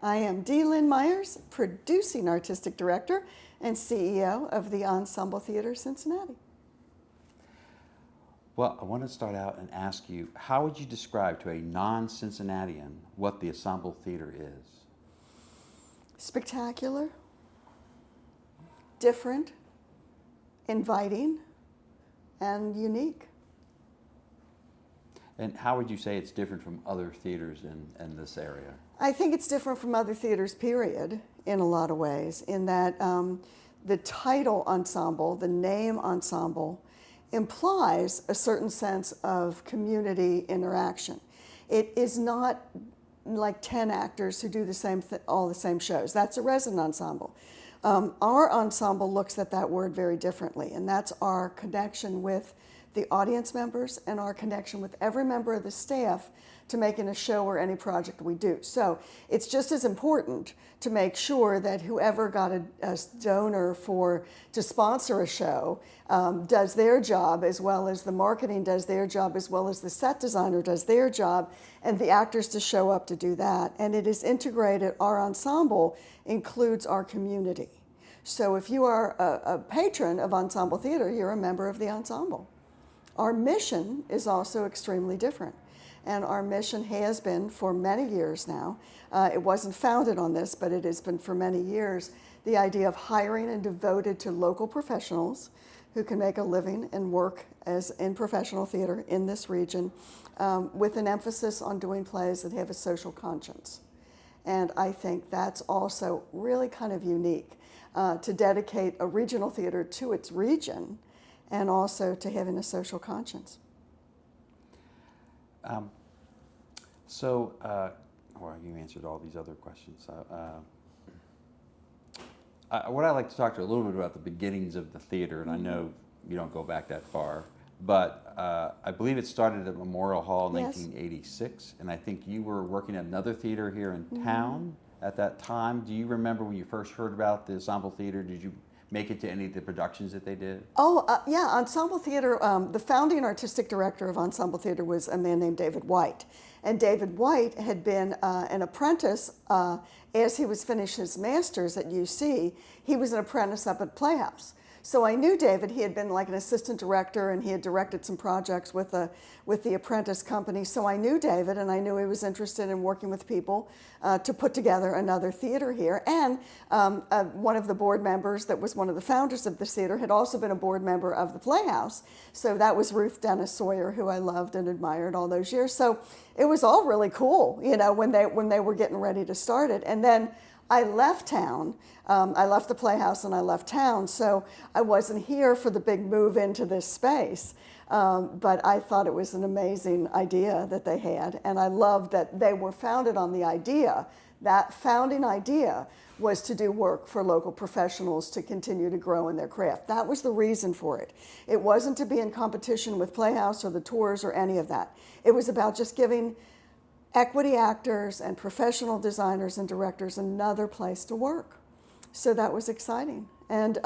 I am Lynn Meyers, producing artistic director and CEO of the Ensemble Theater, Cincinnati. Well, I want to start out and ask you, how would you describe to a non-Cincinnatian what the Ensemble Theater is? Spectacular, different, inviting, and unique. And how would you say it's different from other theaters in this area? I think it's different from other theaters, period, in a lot of ways, in that the title ensemble, the name ensemble, implies a certain sense of community interaction. It is not like 10 actors who do all the same shows. That's a resident ensemble. Our ensemble looks at that word very differently, and that's our connection with the audience members and our connection with every member of the staff to making a show or any project we do. So it's just as important to make sure that whoever got a donor to sponsor a show does their job, as well as the marketing does their job, as well as the set designer does their job, and the actors to show up to do that. And it is integrated. Our ensemble includes our community. So if you are a patron of Ensemble Theater, you're a member of the ensemble. Our mission is also extremely different. And our mission has been for many years now. It wasn't founded on this, but it has been for many years, the idea of hiring and devoted to local professionals who can make a living and work in professional theater in this region, with an emphasis on doing plays that have a social conscience. And I think that's also really kind of unique, to dedicate a regional theater to its region and also to having a social conscience. Well, you answered all these other questions. What I'd like to talk to you a little bit about the beginnings of the theater, and I know you don't go back that far, but I believe it started at Memorial Hall in 1986, and I think you were working at another theater here in town at that time. Do you remember when you first heard about the Ensemble Theater? Did you make it to any of the productions that they did? Yeah, Ensemble Theater, the founding artistic director of Ensemble Theater was a man named David White. And David White had been an apprentice as he was finishing his master's at UC. He was an apprentice up at Playhouse. So I knew David. He had been like an assistant director, and he had directed some projects with the Apprentice company. So I knew David, and I knew he was interested in working with people to put together another theater here. And one of the board members that was one of the founders of the theater had also been a board member of the Playhouse. So that was Ruth Dennis Sawyer, who I loved and admired all those years. So it was all really cool, you know, when they were getting ready to start it. And then I left town. I left the Playhouse and I left town, so I wasn't here for the big move into this space. But I thought it was an amazing idea that they had, and I loved that they were founded on the idea. That founding idea was to do work for local professionals to continue to grow in their craft. That was the reason for it. It wasn't to be in competition with Playhouse or the tours or any of that. It was about just giving equity actors and professional designers and directors another place to work. So that was exciting. And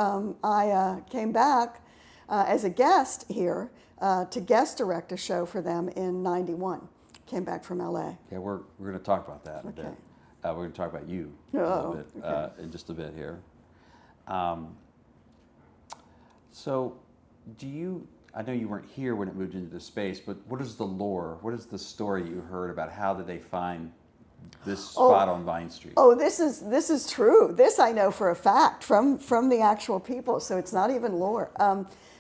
I came back as a guest here to guest direct a show for them in '91. Came back from LA. Yeah, we're going to talk about that in a bit. We're going to talk about you a little bit in just a bit here. So I know you weren't here when it moved into the space, but what is the lore? What is the story you heard about how did they find this spot on Vine Street? Oh, this is true. This I know for a fact from the actual people, so it's not even lore.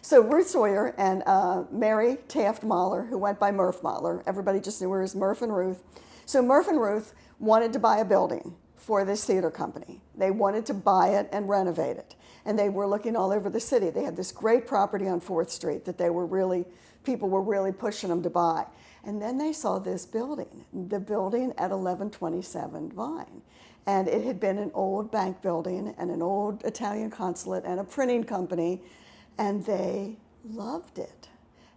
So Ruth Sawyer and Mary Taft Mahler, who went by Murph Mahler, everybody just knew her as Murph and Ruth. So Murph and Ruth wanted to buy a building for this theater company. They wanted to buy it and renovate it. And they were looking all over the city. They had this great property on 4th Street that people were really pushing them to buy. And then they saw this building, the building at 1127 Vine. And it had been an old bank building and an old Italian consulate and a printing company, and they loved it.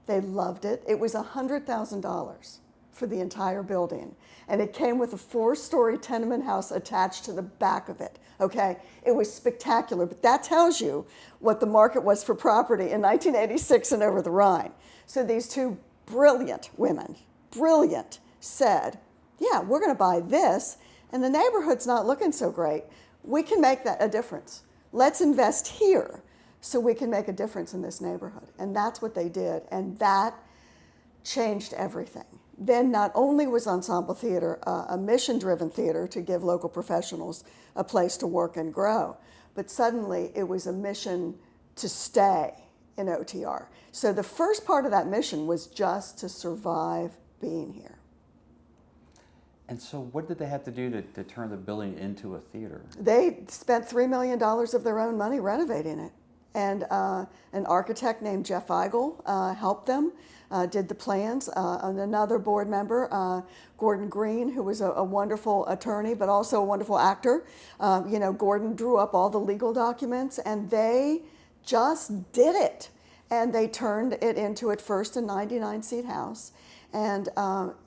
They loved it. It was $100,000 for the entire building. And it came with a 4-story tenement house attached to the back of it, okay? It was spectacular, but that tells you what the market was for property in 1986 and Over-the-Rhine. So these two brilliant women, said, yeah, we're gonna buy this, and the neighborhood's not looking so great. We can make that a difference. Let's invest here so we can make a difference in this neighborhood. And that's what they did, and that changed everything. Then not only was Ensemble Theater a mission-driven theater to give local professionals a place to work and grow, but suddenly it was a mission to stay in OTR. So the first part of that mission was just to survive being here. And so what did they have to do to turn the building into a theater? They spent $3 million of their own money renovating it. And an architect named Jeff Eigel helped them, did the plans, and another board member, Gordon Green, who was a wonderful attorney, but also a wonderful actor. Gordon drew up all the legal documents, and they just did it. And they turned it into, at first, a 99-seat house. And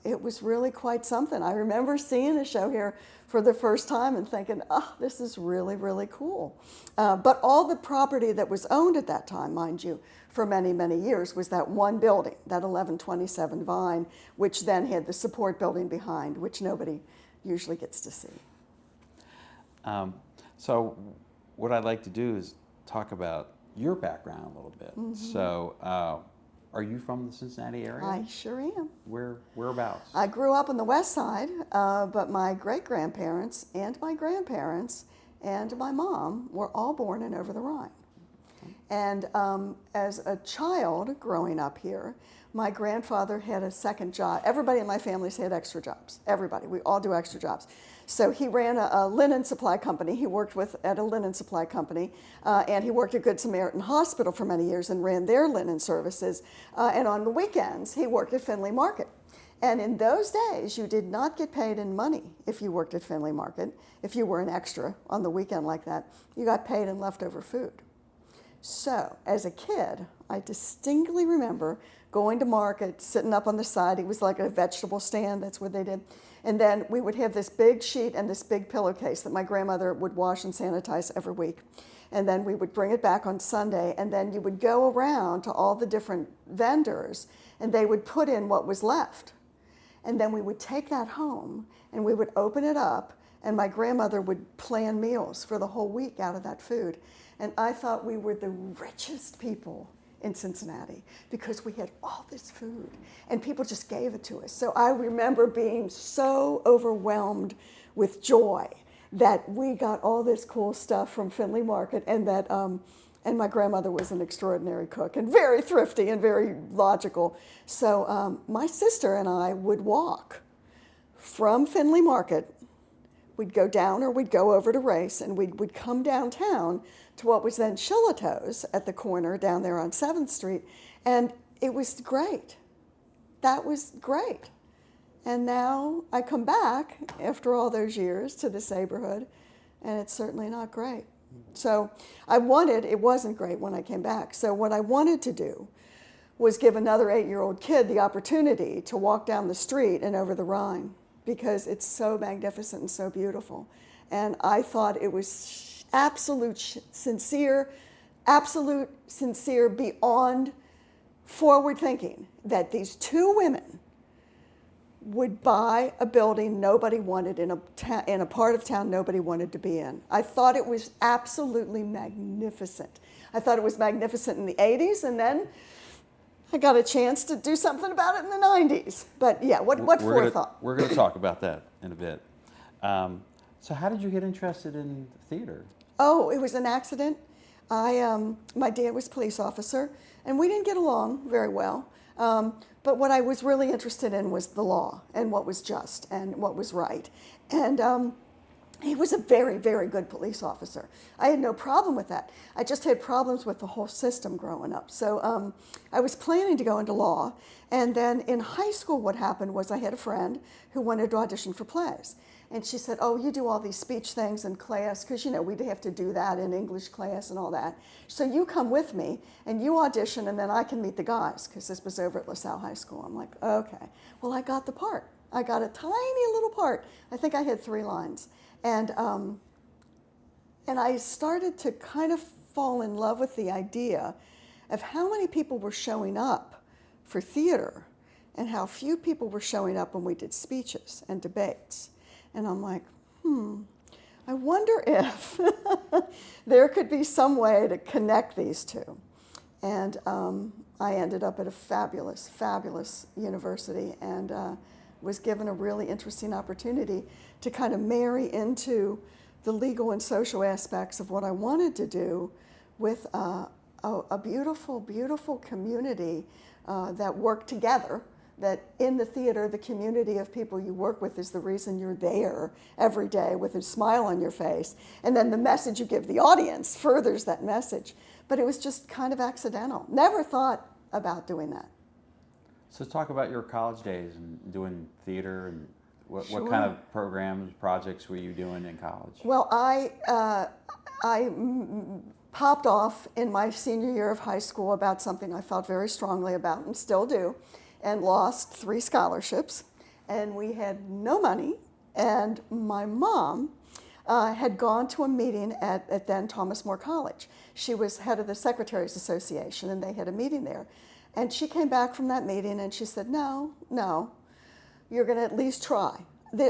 it was really quite something. I remember seeing the show here for the first time and thinking, oh, this is really, really cool. But all the property that was owned at that time, mind you, for many, many years, was that one building, that 1127 Vine, which then had the support building behind, which nobody usually gets to see. So what I'd like to do is talk about your background a little bit. Mm-hmm. So are you from the Cincinnati area? I sure am. Whereabouts? I grew up on the west side, but my great-grandparents and my grandparents and my mom were all born in Over-the-Rhine. And as a child growing up here, my grandfather had a second job. Everybody in my family's had extra jobs. Everybody. We all do extra jobs. So he ran a linen supply company. He worked at a linen supply company, and he worked at Good Samaritan Hospital for many years and ran their linen services. And on the weekends, he worked at Findlay Market. And in those days, you did not get paid in money if you worked at Findlay Market. If you were an extra on the weekend like that, you got paid in leftover food. So, as a kid, I distinctly remember going to market, sitting up on the side. It was like a vegetable stand, that's what they did. And then we would have this big sheet and this big pillowcase that my grandmother would wash and sanitize every week. And then we would bring it back on Sunday, and then you would go around to all the different vendors, and they would put in what was left. And then we would take that home, and we would open it up, and my grandmother would plan meals for the whole week out of that food. And I thought we were the richest people in Cincinnati because we had all this food and people just gave it to us. So I remember being so overwhelmed with joy that we got all this cool stuff from Findlay Market, and that and my grandmother was an extraordinary cook and very thrifty and very logical. So my sister and I would walk from Findlay Market. We'd go down, or we'd go over to Race, and we'd come downtown to what was then Shillito's at the corner down there on 7th Street, and it was great. That was great. And now I come back after all those years to this neighborhood, and it's certainly not great. So it wasn't great when I came back. So what I wanted to do was give another 8-year-old kid the opportunity to walk down the street and Over-the-Rhine, because it's so magnificent and so beautiful. And I thought it was absolute sincere beyond forward thinking that these two women would buy a building nobody wanted in a part of town nobody wanted to be in. I thought it was absolutely magnificent. I thought it was magnificent in the 80s, and then I got a chance to do something about it in the 90s. But yeah, what forethought? We're going to talk about that in a bit. So how did you get interested in theater? Oh, it was an accident. My dad was a police officer, and we didn't get along very well. But what I was really interested in was the law and what was just and what was right. And he was a very, very good police officer. I had no problem with that. I just had problems with the whole system growing up. So I was planning to go into law. And then in high school, what happened was I had a friend who wanted to audition for plays. And she said, oh, you do all these speech things in class, because, we'd have to do that in English class and all that. So you come with me, and you audition, and then I can meet the guys, because this was over at LaSalle High School. I'm like, okay. Well, I got the part. I got a tiny little part. I think I had 3 lines. And I started to kind of fall in love with the idea of how many people were showing up for theater and how few people were showing up when we did speeches and debates. And I'm like, I wonder if there could be some way to connect these two. And I ended up at a fabulous, fabulous university and was given a really interesting opportunity to kind of marry into the legal and social aspects of what I wanted to do with a beautiful, beautiful community that worked together. That in the theater, the community of people you work with is the reason you're there every day with a smile on your face. And then the message you give the audience furthers that message. But it was just kind of accidental. Never thought about doing that. So talk about your college days and doing theater and what Sure. kind of programs, projects were you doing in college? Well, I popped off in my senior year of high school about something I felt very strongly about and still do, and lost 3 scholarships. And we had no money. And my mom had gone to a meeting at then Thomas More College. She was head of the Secretaries Association, and they had a meeting there. And she came back from that meeting and she said, no, you're going to at least try.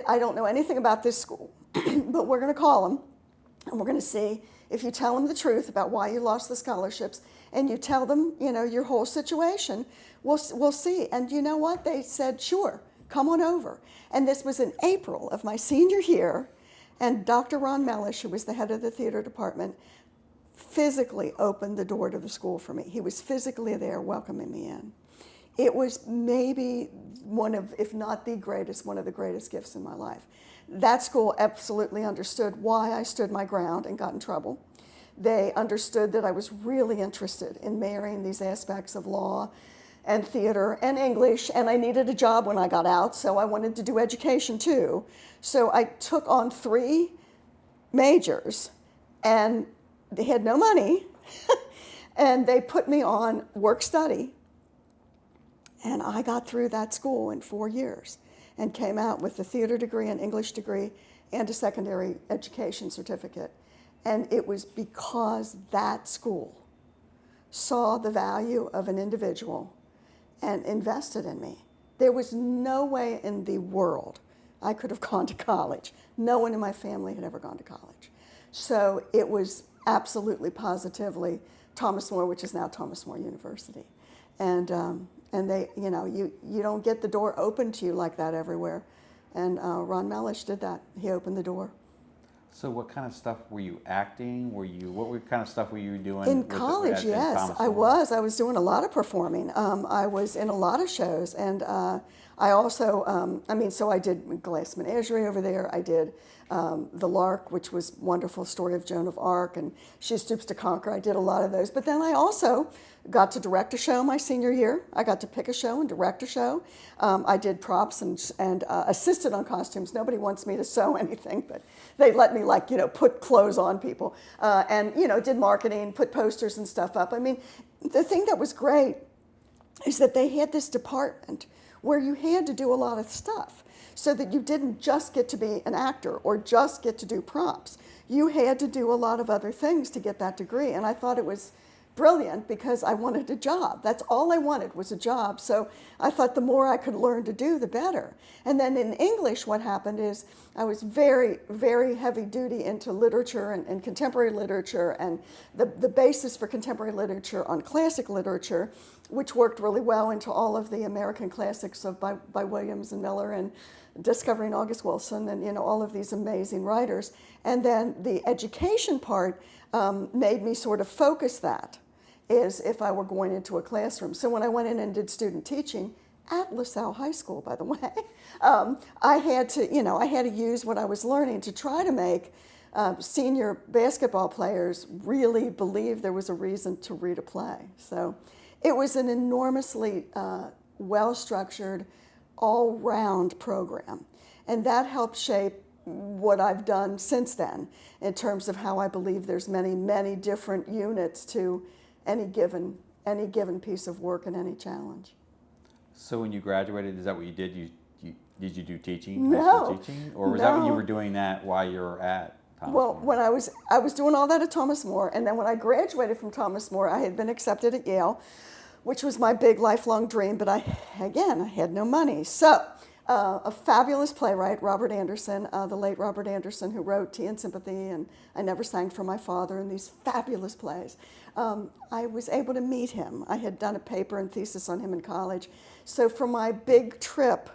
I don't know anything about this school, but we're going to call them and we're going to see if you tell them the truth about why you lost the scholarships and you tell them, your whole situation, we'll see. And you know what? They said, sure, come on over. And this was in April of my senior year, and Dr. Ron Mellish, who was the head of the theater department, physically opened the door to the school for me. He was physically there welcoming me in. It was maybe one of, if not the greatest, one of the greatest gifts in my life. That school absolutely understood why I stood my ground and got in trouble. They understood that I was really interested in marrying these aspects of law and theater and English, and I needed a job when I got out, so I wanted to do education too. So I took on 3 majors, and they had no money, and they put me on work-study, and I got through that school in 4 years and came out with a theater degree, an English degree, and a secondary education certificate. And it was because that school saw the value of an individual and invested in me. There was no way in the world I could have gone to college. No one in my family had ever gone to college. So it was absolutely, positively Thomas More, which is now Thomas More University. And they, you don't get the door open to you like that everywhere. And Ron Mellish did that. He opened the door. So what kind of stuff were you acting? What kind of stuff were you doing? In college, yes, I was. I was doing a lot of performing. I was in a lot of shows, and I also, so I did Glass Menagerie over there. I did The Lark, which was a wonderful story of Joan of Arc, and She Stoops to Conquer. I did a lot of those. But then I also got to direct a show my senior year. I got to pick a show and direct a show. I did props and assisted on costumes. Nobody wants me to sew anything, but they let me put clothes on people. And did marketing, put posters and stuff up. I mean, the thing that was great is that they had this department where you had to do a lot of stuff so that you didn't just get to be an actor or just get to do props. You had to do a lot of other things to get that degree. And I thought it was brilliant because I wanted a job. That's all I wanted was a job. So I thought the more I could learn to do, the better. And then in English, what happened is I was very, very heavy duty into literature and contemporary literature and the basis for contemporary literature on classic literature, which worked really well into all of the American classics by Williams and Miller and discovering August Wilson and all of these amazing writers. And then the education part made me sort of focus that as if I were going into a classroom. So when I went in and did student teaching at LaSalle High School, by the way, I had to use what I was learning to try to make senior basketball players really believe there was a reason to read a play. So it was an enormously well-structured, all-round program. And that helped shape what I've done since then in terms of how I believe there's many, many different units to any given piece of work and any challenge. So when you graduated, is that what you did? Did you do teaching, No, high school teaching? Or was that when you no. were doing that while you were at Thomas Well, More? when I was doing all that at Thomas More, and then when I graduated from Thomas More, I had been accepted at Yale, which was my big lifelong dream, but I had no money. So A fabulous playwright, Robert Anderson, the late Robert Anderson, who wrote Tea and Sympathy and I Never Sang for My Father and these fabulous plays. I was able to meet him. I had done a paper and thesis on him in college. So for my big trip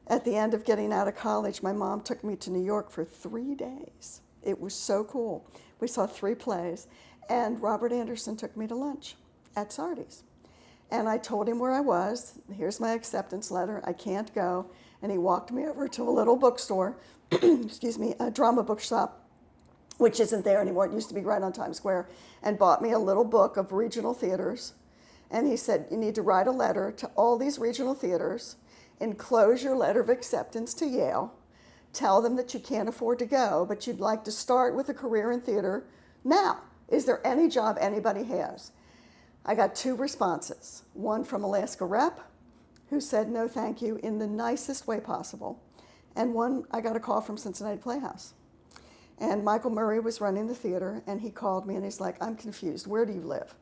at the end of getting out of college, my mom took me to New York for 3 days. It was so cool. We saw 3 plays, and Robert Anderson took me to lunch at Sardi's. And I told him where I was. Here's my acceptance letter. I can't go. And he walked me over to a little bookstore, excuse me, a drama bookshop, which isn't there anymore. It used to be right on Times Square, and bought me a little book of regional theaters. And he said, you need to write a letter to all these regional theaters, enclose your letter of acceptance to Yale, tell them that you can't afford to go, but you'd like to start with a career in theater now. Is there any job anybody has? I got 2 responses. One from Alaska Rep, who said no thank you in the nicest way possible. And one, I got a call from Cincinnati Playhouse. And Michael Murray was running the theater, and he called me and he's like, I'm confused, where do you live?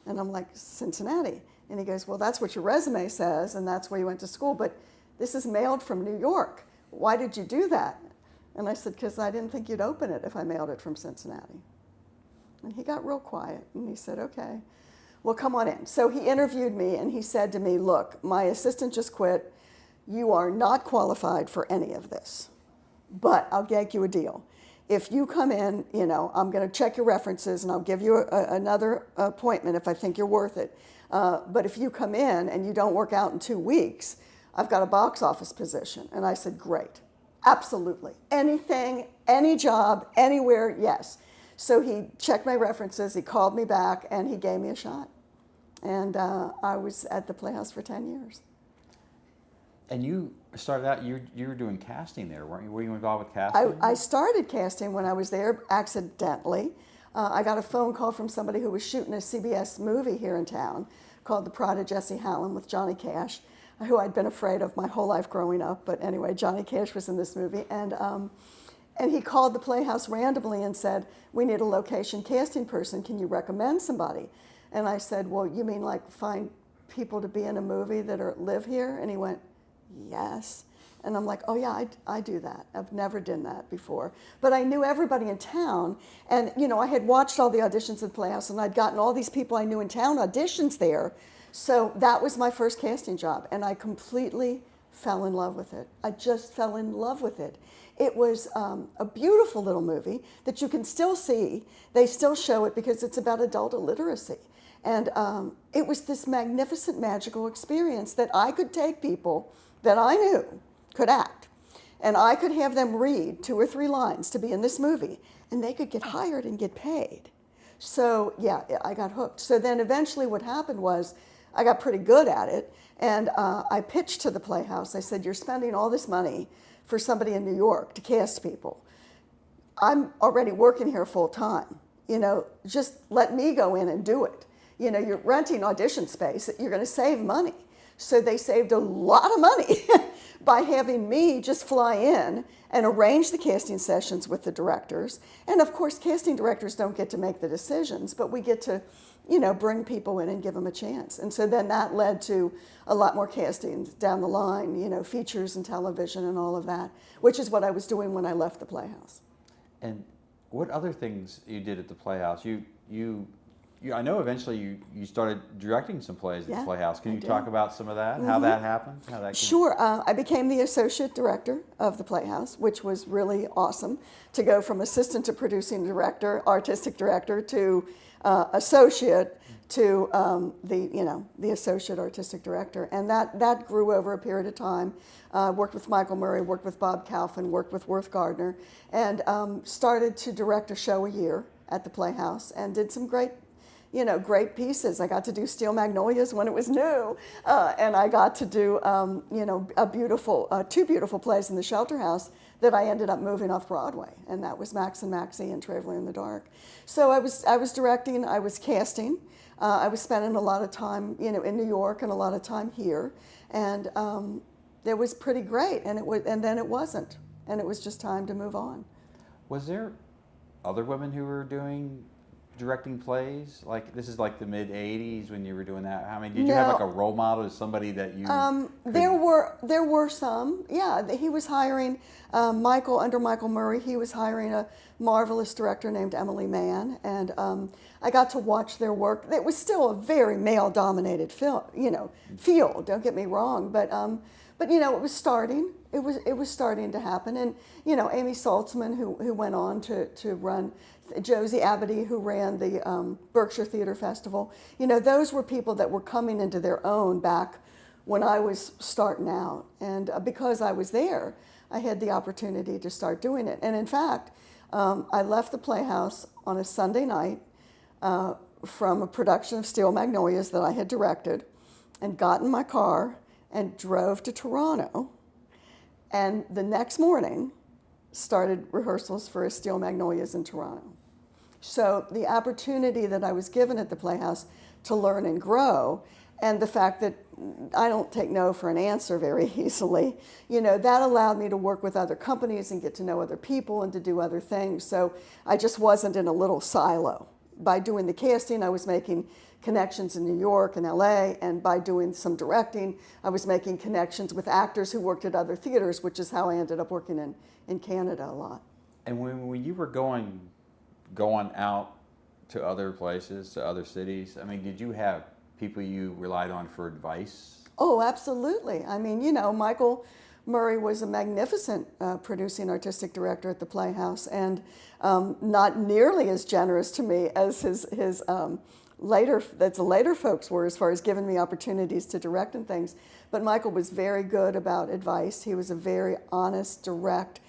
And I'm like, Cincinnati. And he goes, well, that's what your resume says, and that's where you went to school, but this is mailed from New York. Why did you do that? And I said, because I didn't think you'd open it if I mailed it from Cincinnati. And he got real quiet, and he said, okay, well, come on in. So he interviewed me, and he said to me, look, my assistant just quit. You are not qualified for any of this, but I'll get you a deal. If you come in, I'm going to check your references, and I'll give you another appointment if I think you're worth it. But if you come in and you don't work out in 2 weeks, I've got a box office position. And I said, great, absolutely. Anything, any job, anywhere, yes. So he checked my references, he called me back, and he gave me a shot. And I was at the Playhouse for 10 years. And you started out, you were doing casting there, weren't you? Were you involved with casting? I started casting when I was there accidentally. I got a phone call from somebody who was shooting a CBS movie here in town called The Pride of Jesse Hallam with Johnny Cash, who I'd been afraid of my whole life growing up. But anyway, Johnny Cash was in this movie. And he called the Playhouse randomly and said, we need a location casting person. Can you recommend somebody? And I said, well, you mean like find people to be in a movie that live here? And he went, yes. And I'm like, oh yeah, I do that. I've never done that before. But I knew everybody in town. And I had watched all the auditions at the Playhouse, and I'd gotten all these people I knew in town auditions there. So that was my first casting job. And I completely fell in love with it. I just fell in love with it. It was a beautiful little movie that you can still see. They still show it because it's about adult illiteracy. And it was this magnificent, magical experience that I could take people that I knew could act, and I could have them read 2 or 3 lines to be in this movie, and they could get hired and get paid. So yeah, I got hooked. So then eventually what happened was I got pretty good at it, and I pitched to the Playhouse. I said, you're spending all this money for somebody in New York to cast people. I'm already working here full time. Just let me go in and do it. You're renting audition space, you're going to save money. So they saved a lot of money by having me just fly in and arrange the casting sessions with the directors. And of course, casting directors don't get to make the decisions, but we get to, bring people in and give them a chance. And so then that led to a lot more castings down the line, features and television and all of that, which is what I was doing when I left the Playhouse. And what other things you did at the Playhouse? I know eventually you started directing some plays at the Playhouse. Can you talk about some of that, how that happened? Sure. I became the associate director of the Playhouse, which was really awesome to go from assistant to producing director, artistic director, to associate to the associate artistic director. And that grew over a period of time. Worked with Michael Murray, worked with Bob Kaufman, worked with Worth Gardner, and started to direct a show a year at the Playhouse and did some great pieces. I got to do Steel Magnolias when it was new, and I got to do, two beautiful plays in the Shelter House that I ended up moving off Broadway, and that was Max and Maxie and Traveling in the Dark. So I was directing, I was casting, I was spending a lot of time, in New York and a lot of time here, and it was pretty great, and then it wasn't, and it was just time to move on. Was there other women who were doing directing plays? Like this is like the mid '80s when you were doing that. How many did you have like a role model as somebody that you? There were some. Yeah, he was hiring under Michael Murray. He was hiring a marvelous director named Emily Mann, and I got to watch their work. It was still a very male-dominated field. Don't get me wrong, but it was starting. It was starting to happen, and Amy Saltzman, who went on to run, Josie Abity, who ran the Berkshire Theater Festival. Those were people that were coming into their own back when I was starting out, and because I was there, I had the opportunity to start doing it. And in fact, I left the Playhouse on a Sunday night from a production of Steel Magnolias that I had directed, and got in my car and drove to Toronto. And the next morning, started rehearsals for Steel Magnolias in Toronto. So the opportunity that I was given at the Playhouse to learn and grow, and the fact that I don't take no for an answer very easily, that allowed me to work with other companies and get to know other people and to do other things. So I just wasn't in a little silo. By doing the casting, I was making connections in New York and LA, and by doing some directing, I was making connections with actors who worked at other theaters, which is how I ended up working in Canada a lot. And when you were going out to other places, to other cities, I mean, did you have people you relied on for advice? Oh, absolutely. I mean, Michael Murray was a magnificent producing artistic director at the Playhouse, and not nearly as generous to me as his later folks were, as far as giving me opportunities to direct and things. But Michael was very good about advice. He was a very honest, direct,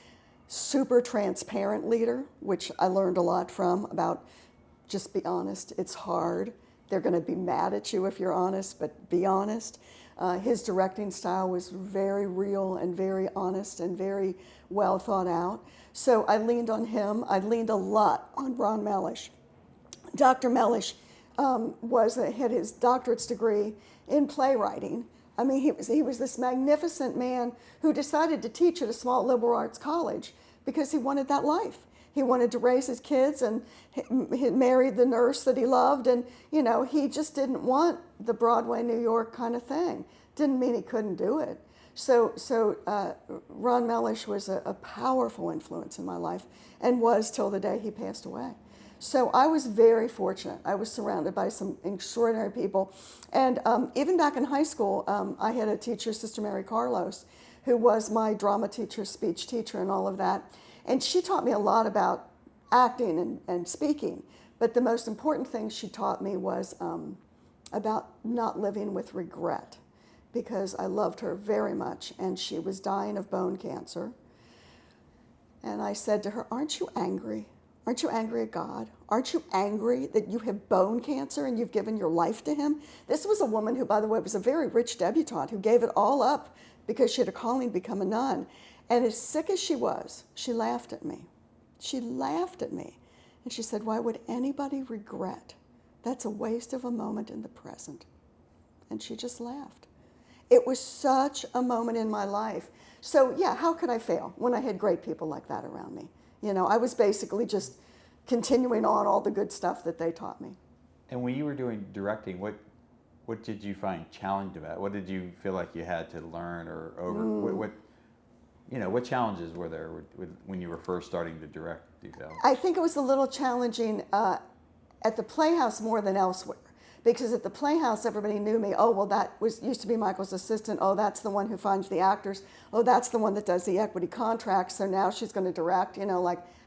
super transparent leader, which I learned a lot from, about just be honest. It's hard. They're going to be mad at you if you're honest, but be honest. His directing style was very real and very honest and very well thought out. So I leaned on him. I leaned a lot on Ron Mellish. Dr. Mellish had his doctorate's degree in playwriting. I mean, he was this magnificent man who decided to teach at a small liberal arts college because he wanted that life. He wanted to raise his kids, and he married the nurse that he loved, and he just didn't want the Broadway, New York kind of thing. Didn't mean he couldn't do it. So Ron Mellish was a powerful influence in my life, and was till the day he passed away. So I was very fortunate. I was surrounded by some extraordinary people. And even back in high school, I had a teacher, Sister Mary Carlos, who was my drama teacher, speech teacher, and all of that. And she taught me a lot about acting and speaking. But the most important thing she taught me was about not living with regret, because I loved her very much, and she was dying of bone cancer. And I said to her, "Aren't you angry? Aren't you angry at God? Aren't you angry that you have bone cancer and you've given your life to him?" This was a woman who, by the way, was a very rich debutante who gave it all up because she had a calling to become a nun. And as sick as she was, she laughed at me. She laughed at me. And she said, "Why would anybody regret? That's a waste of a moment in the present." And she just laughed. It was such a moment in my life. So yeah, how could I fail when I had great people like that around me? I was basically just continuing on all the good stuff that they taught me. And when you were doing directing, what did you find challenging about it? What did you feel like you had to learn or over? What challenges were there when you were first starting to direct, do you feel? I think it was a little challenging at the Playhouse more than elsewhere. Because at the Playhouse, everybody knew me. Oh, well, that used to be Michael's assistant. Oh, that's the one who finds the actors. Oh, that's the one that does the equity contracts. So now she's going to direct,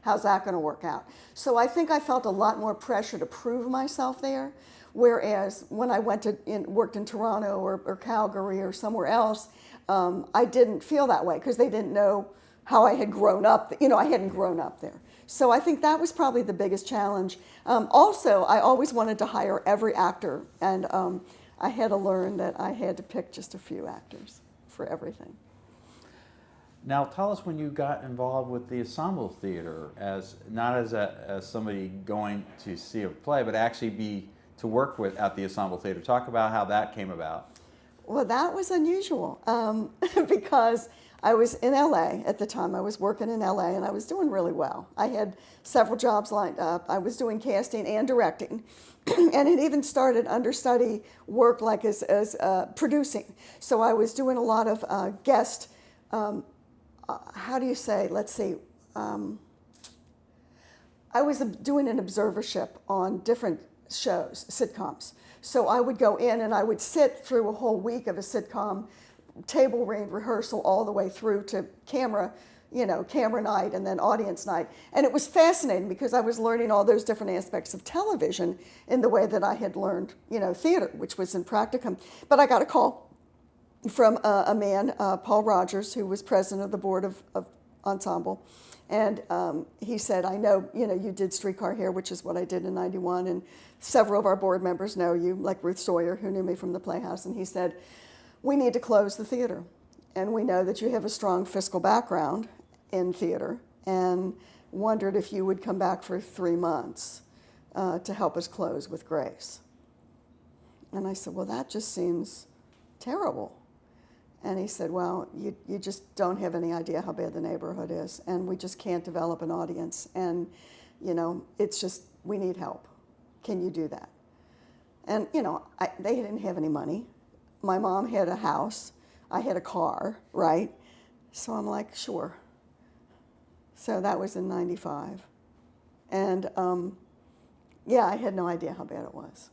how's that going to work out? So I think I felt a lot more pressure to prove myself there. Whereas when I worked in Toronto or Calgary or somewhere else, I didn't feel that way because they didn't know how I had grown up. I hadn't grown up there. So I think that was probably the biggest challenge. Also, I always wanted to hire every actor, and I had to learn that I had to pick just a few actors for everything. Now, tell us when you got involved with the Ensemble Theater, not as somebody going to see a play, but actually to work with at the Ensemble Theater. Talk about how that came about. Well, that was unusual because I was in LA at the time. I was working in LA and I was doing really well. I had several jobs lined up. I was doing casting and directing and had even started understudy work like as producing. So I was doing a lot of guest, how do you say, let's see, I was doing an observership on different shows, sitcoms. So I would go in and I would sit through a whole week of a sitcom table read rehearsal all the way through to camera night and then audience night. And it was fascinating because I was learning all those different aspects of television in the way that I had learned, theater, which was in practicum. But I got a call from a man, Paul Rogers, who was president of the board of Ensemble. And he said, I know, you did Streetcar Hair, which is what I did in '91, and several of our board members know you, like Ruth Sawyer, who knew me from the Playhouse. And he said, we need to close the theater. And we know that you have a strong fiscal background in theater, and wondered if you would come back for 3 months to help us close with grace. And I said, well, that just seems terrible. And he said, well, you just don't have any idea how bad the neighborhood is, and we just can't develop an audience. And, it's just, we need help. Can you do that? And, they didn't have any money. My mom had a house. I had a car, right? So I'm like, sure. So that was in '95. And, I had no idea how bad it was.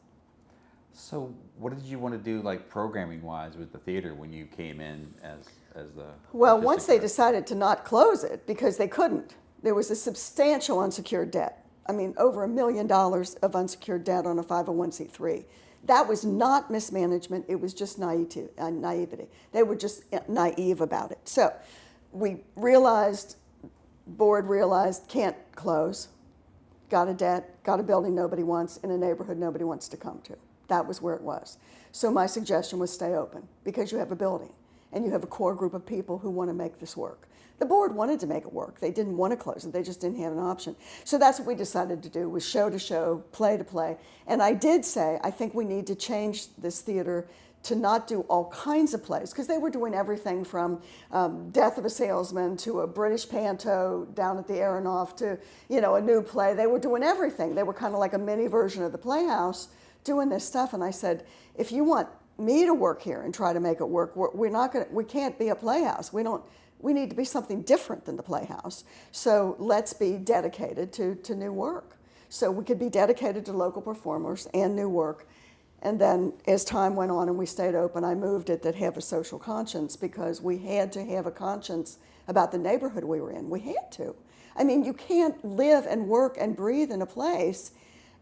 So what did you want to do, like programming-wise, with the theater when you came in as the? Well, once they decided to not close it because they couldn't, there was a substantial unsecured debt. I mean, over $1 million of unsecured debt on a 501c3. That was not mismanagement. It was just naivety. They were just naive about it. So board realized, can't close. Got a debt, got a building nobody wants in a neighborhood nobody wants to come to. That was where it was. So my suggestion was stay open because you have a building and you have a core group of people who want to make this work. The board wanted to make it work. They didn't want to close it. They just didn't have an option. So that's what we decided to do, was show to show, play to play. And I did say, I think we need to change this theater to not do all kinds of plays, because they were doing everything from Death of a Salesman to a British panto down at the Aronoff to, a new play. They were doing everything. They were kind of like a mini version of the Playhouse doing this stuff. And I said, if you want me to work here and try to make it work, we can't be a Playhouse. We need to be something different than the Playhouse. So let's be dedicated to new work. So we could be dedicated to local performers and new work. And then as time went on and we stayed open, I moved it that have a social conscience, because we had to have a conscience about the neighborhood we were in. We had to. I mean, you can't live and work and breathe in a place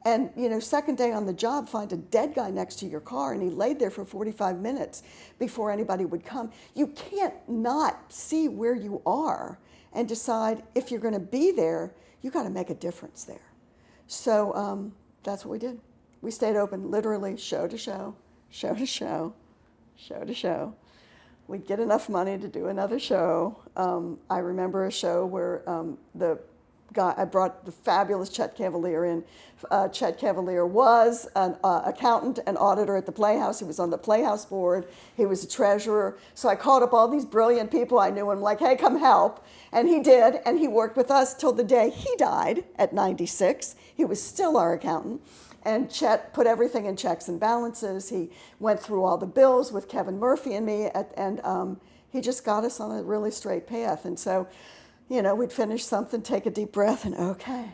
and, second day on the job, find a dead guy next to your car and he laid there for 45 minutes before anybody would come. You can't not see where you are and decide if you're going to be there, you got to make a difference there. So that's what we did. We stayed open literally show to show, show to show, show to show. We'd get enough money to do another show. I remember a show where I brought the fabulous Chet Cavalier in. Chet Cavalier was an accountant and auditor at the Playhouse. He was on the Playhouse board. He was a treasurer. So I called up all these brilliant people I knew and like, hey, come help. And he did, and he worked with us till the day he died at 96. He was still our accountant. And Chet put everything in checks and balances. He went through all the bills with Kevin Murphy and me, and he just got us on a really straight path. And so, we'd finish something, take a deep breath, and okay,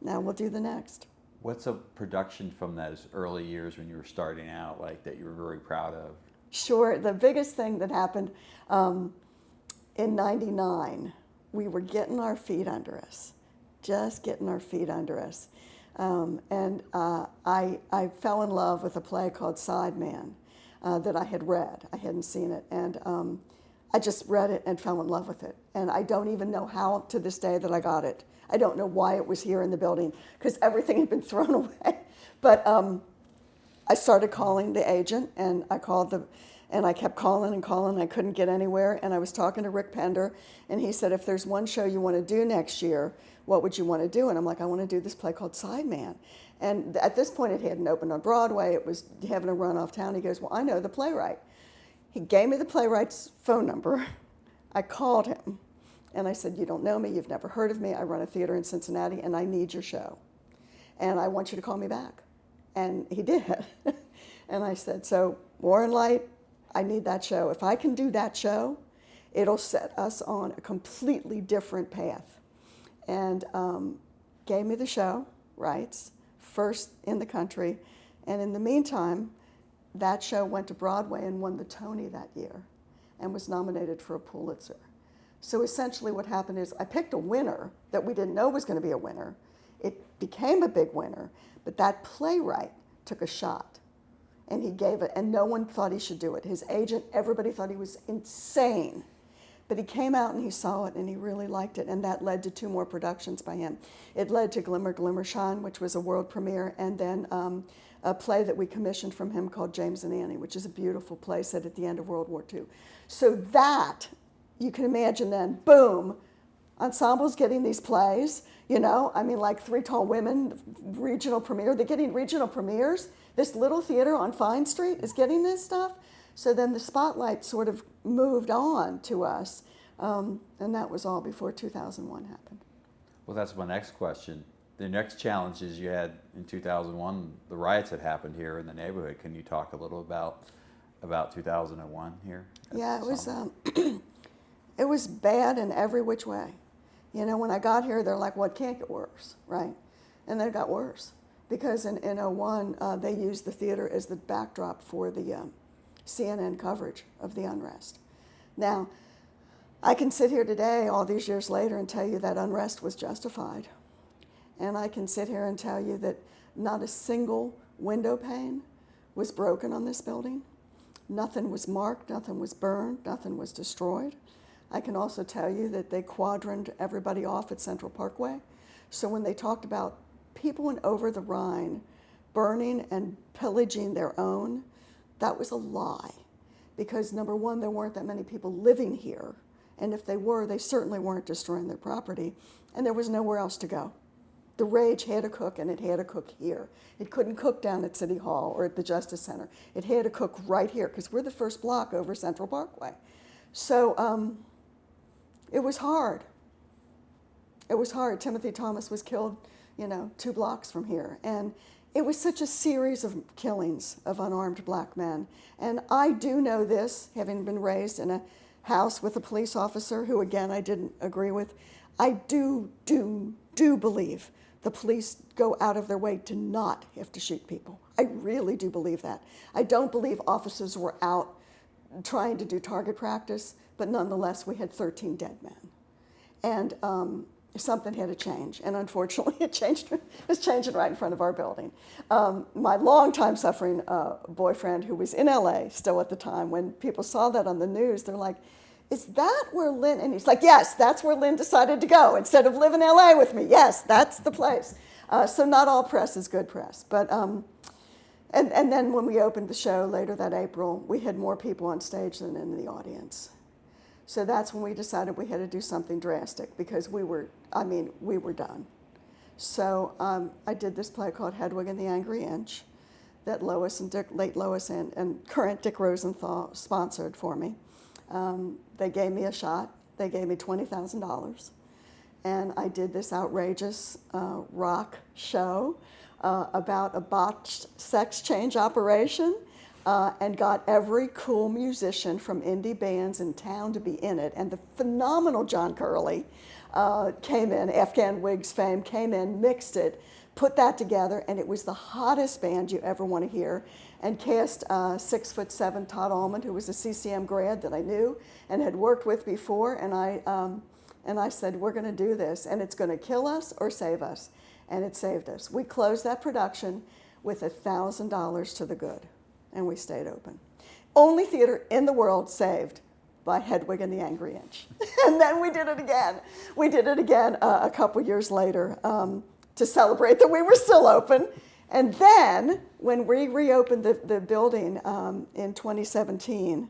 now we'll do the next. What's a production from those early years when you were starting out, like, that you were very proud of? Sure. The biggest thing that happened in '99, we were getting our feet under us, just getting our feet under us. And I fell in love with a play called Sideman that I had read. I hadn't seen it. And I just read it and fell in love with it. And I don't even know how to this day that I got it. I don't know why it was here in the building, because everything had been thrown away. But I started calling the agent, and I kept calling and calling. I couldn't get anywhere. And I was talking to Rick Pender, and he said, if there's one show you want to do next year, what would you want to do? And I'm like, I want to do this play called Sideman. And at this point, it hadn't opened on Broadway. It was having a run off town. He goes, well, I know the playwright. He gave me the playwright's phone number. I called him and I said, you don't know me, you've never heard of me, I run a theater in Cincinnati and I need your show. And I want you to call me back. And he did. And I said, so Warren Light, I need that show. If I can do that show, it'll set us on a completely different path. And gave me the show rights, first in the country. And in the meantime, that show went to Broadway and won the Tony that year and was nominated for a Pulitzer. So essentially what happened is I picked a winner that we didn't know was going to be a winner. It became a big winner, but that playwright took a shot and he gave it, and no one thought he should do it. His agent, everybody thought he was insane. But he came out and he saw it and he really liked it, and that led to 2 more productions by him. It led to Glimmer, Glimmer, Shine, which was a world premiere, and then a play that we commissioned from him called James and Annie, which is a beautiful play set at the end of World War II. So that, you can imagine then, boom, Ensemble's getting these plays, I mean, like 3 Tall Women, regional premiere. They're getting regional premieres. This little theater on Fine Street is getting this stuff. So then the spotlight sort of moved on to us, and that was all before 2001 happened. Well, that's my next question. The next challenge is you had in 2001, the riots had happened here in the neighborhood. Can you talk a little about 2001 here? Yeah, it was bad in every which way. When I got here, they're like, well, it can't get worse, right? And then it got worse because in 2001, they used the theater as the backdrop for the CNN coverage of the unrest. Now, I can sit here today, all these years later, and tell you that unrest was justified. And I can sit here and tell you that not a single window pane was broken on this building. Nothing was marked, nothing was burned, nothing was destroyed. I can also tell you that they quadrant everybody off at Central Parkway. So when they talked about people in Over-the-Rhine burning and pillaging their own, that was a lie. Because number one, there weren't that many people living here. And if they were, they certainly weren't destroying their property. And there was nowhere else to go. The rage had to cook, and it had to cook here. It couldn't cook down at City Hall or at the Justice Center. It had to cook right here, because we're the first block over Central Parkway. So it was hard. It was hard. Timothy Thomas was killed, 2 blocks from here. And it was such a series of killings of unarmed black men. And I do know this, having been raised in a house with a police officer who, again, I didn't agree with. I do believe the police go out of their way to not have to shoot people. I really do believe that. I don't believe officers were out trying to do target practice, but nonetheless, we had 13 dead men. And something had to change, and unfortunately, it was changing right in front of our building. My longtime suffering boyfriend, who was in LA still at the time, when people saw that on the news, they're like, is that where Lynn, and he's like, yes, that's where Lynn decided to go. Instead of live in LA with me, yes, that's the place. So not all press is good press. But, and then when we opened the show later that April, we had more people on stage than in the audience. So that's when we decided we had to do something drastic, because we were done. So I did this play called Hedwig and the Angry Inch that late Lois and current Dick Rosenthal sponsored for me. They gave me a shot. They gave me $20,000. And I did this outrageous rock show about a botched sex change operation. And got every cool musician from indie bands in town to be in it. And the phenomenal John Curley came in, Afghan Wigs fame, came in, mixed it, put that together, and it was the hottest band you ever want to hear. And cast 6'7" Todd Allman, who was a CCM grad that I knew and had worked with before. And I said, we're going to do this, and it's going to kill us or save us. And it saved us. We closed that production with $1,000 to the good. And we stayed open. Only theater in the world saved by Hedwig and the Angry Inch. And then we did it again. We did it again a couple years later to celebrate that we were still open. And then when we reopened the building in 2017,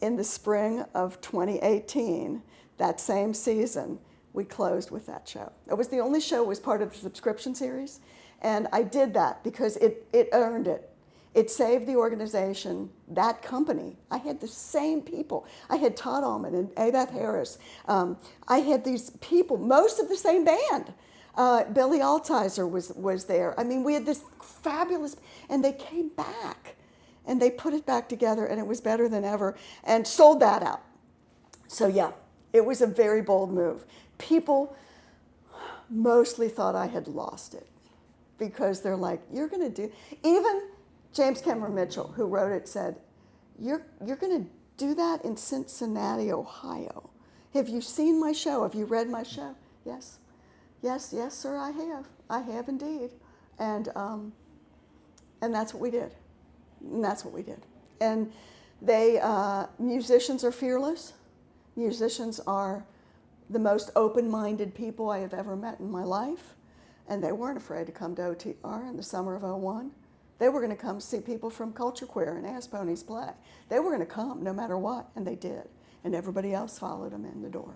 in the spring of 2018, that same season, we closed with that show. It was the only show that was part of the subscription series. And I did that because it earned it. It saved the organization, that company. I had the same people. I had Todd Allman and Abeth Harris. I had these people, most of the same band. Billy Altizer was there. I mean, we had this fabulous, and they came back, and they put it back together, and it was better than ever, and sold that out. So yeah, it was a very bold move. People mostly thought I had lost it, because they're like, you're going to do, even James Cameron Mitchell, who wrote it, said, you're going to do that in Cincinnati, Ohio. Have you seen my show? Have you read my show? Yes. Yes, sir, I have. I have indeed. And that's what we did. And that's what we did. And musicians are fearless. Musicians are the most open-minded people I have ever met in my life. And they weren't afraid to come to OTR in the summer of '01. They were going to come see people from Culture Queer and Ask Ponies play. They were going to come no matter what, and they did. And everybody else followed them in the door.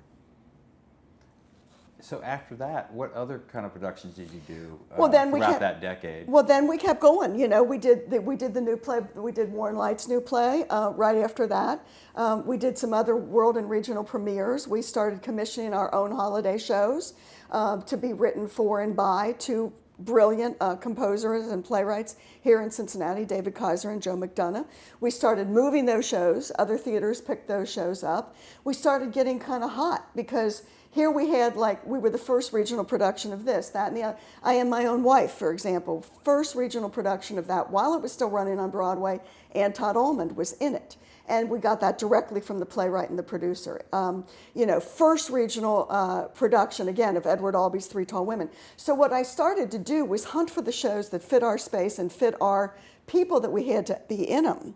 So after that, what other kind of productions did you do throughout that decade? Well, then we kept going. You know, we did the new play. We did Warren Light's new play right after that. We did some other world and regional premieres. We started commissioning our own holiday shows to be written for and by two brilliant composers and playwrights here in Cincinnati, David Kaiser and Joe McDonough. We started moving those shows. Other theaters picked those shows up. We started getting kind of hot because here we had, we were the first regional production of this, that, and the other. I Am My Own Wife, for example, first regional production of that while it was still running on Broadway, and Todd Allman was in it. And we got that directly from the playwright and the producer. First regional production, again, of Edward Albee's Three Tall Women. So what I started to do was hunt for the shows that fit our space and fit our people that we had to be in them,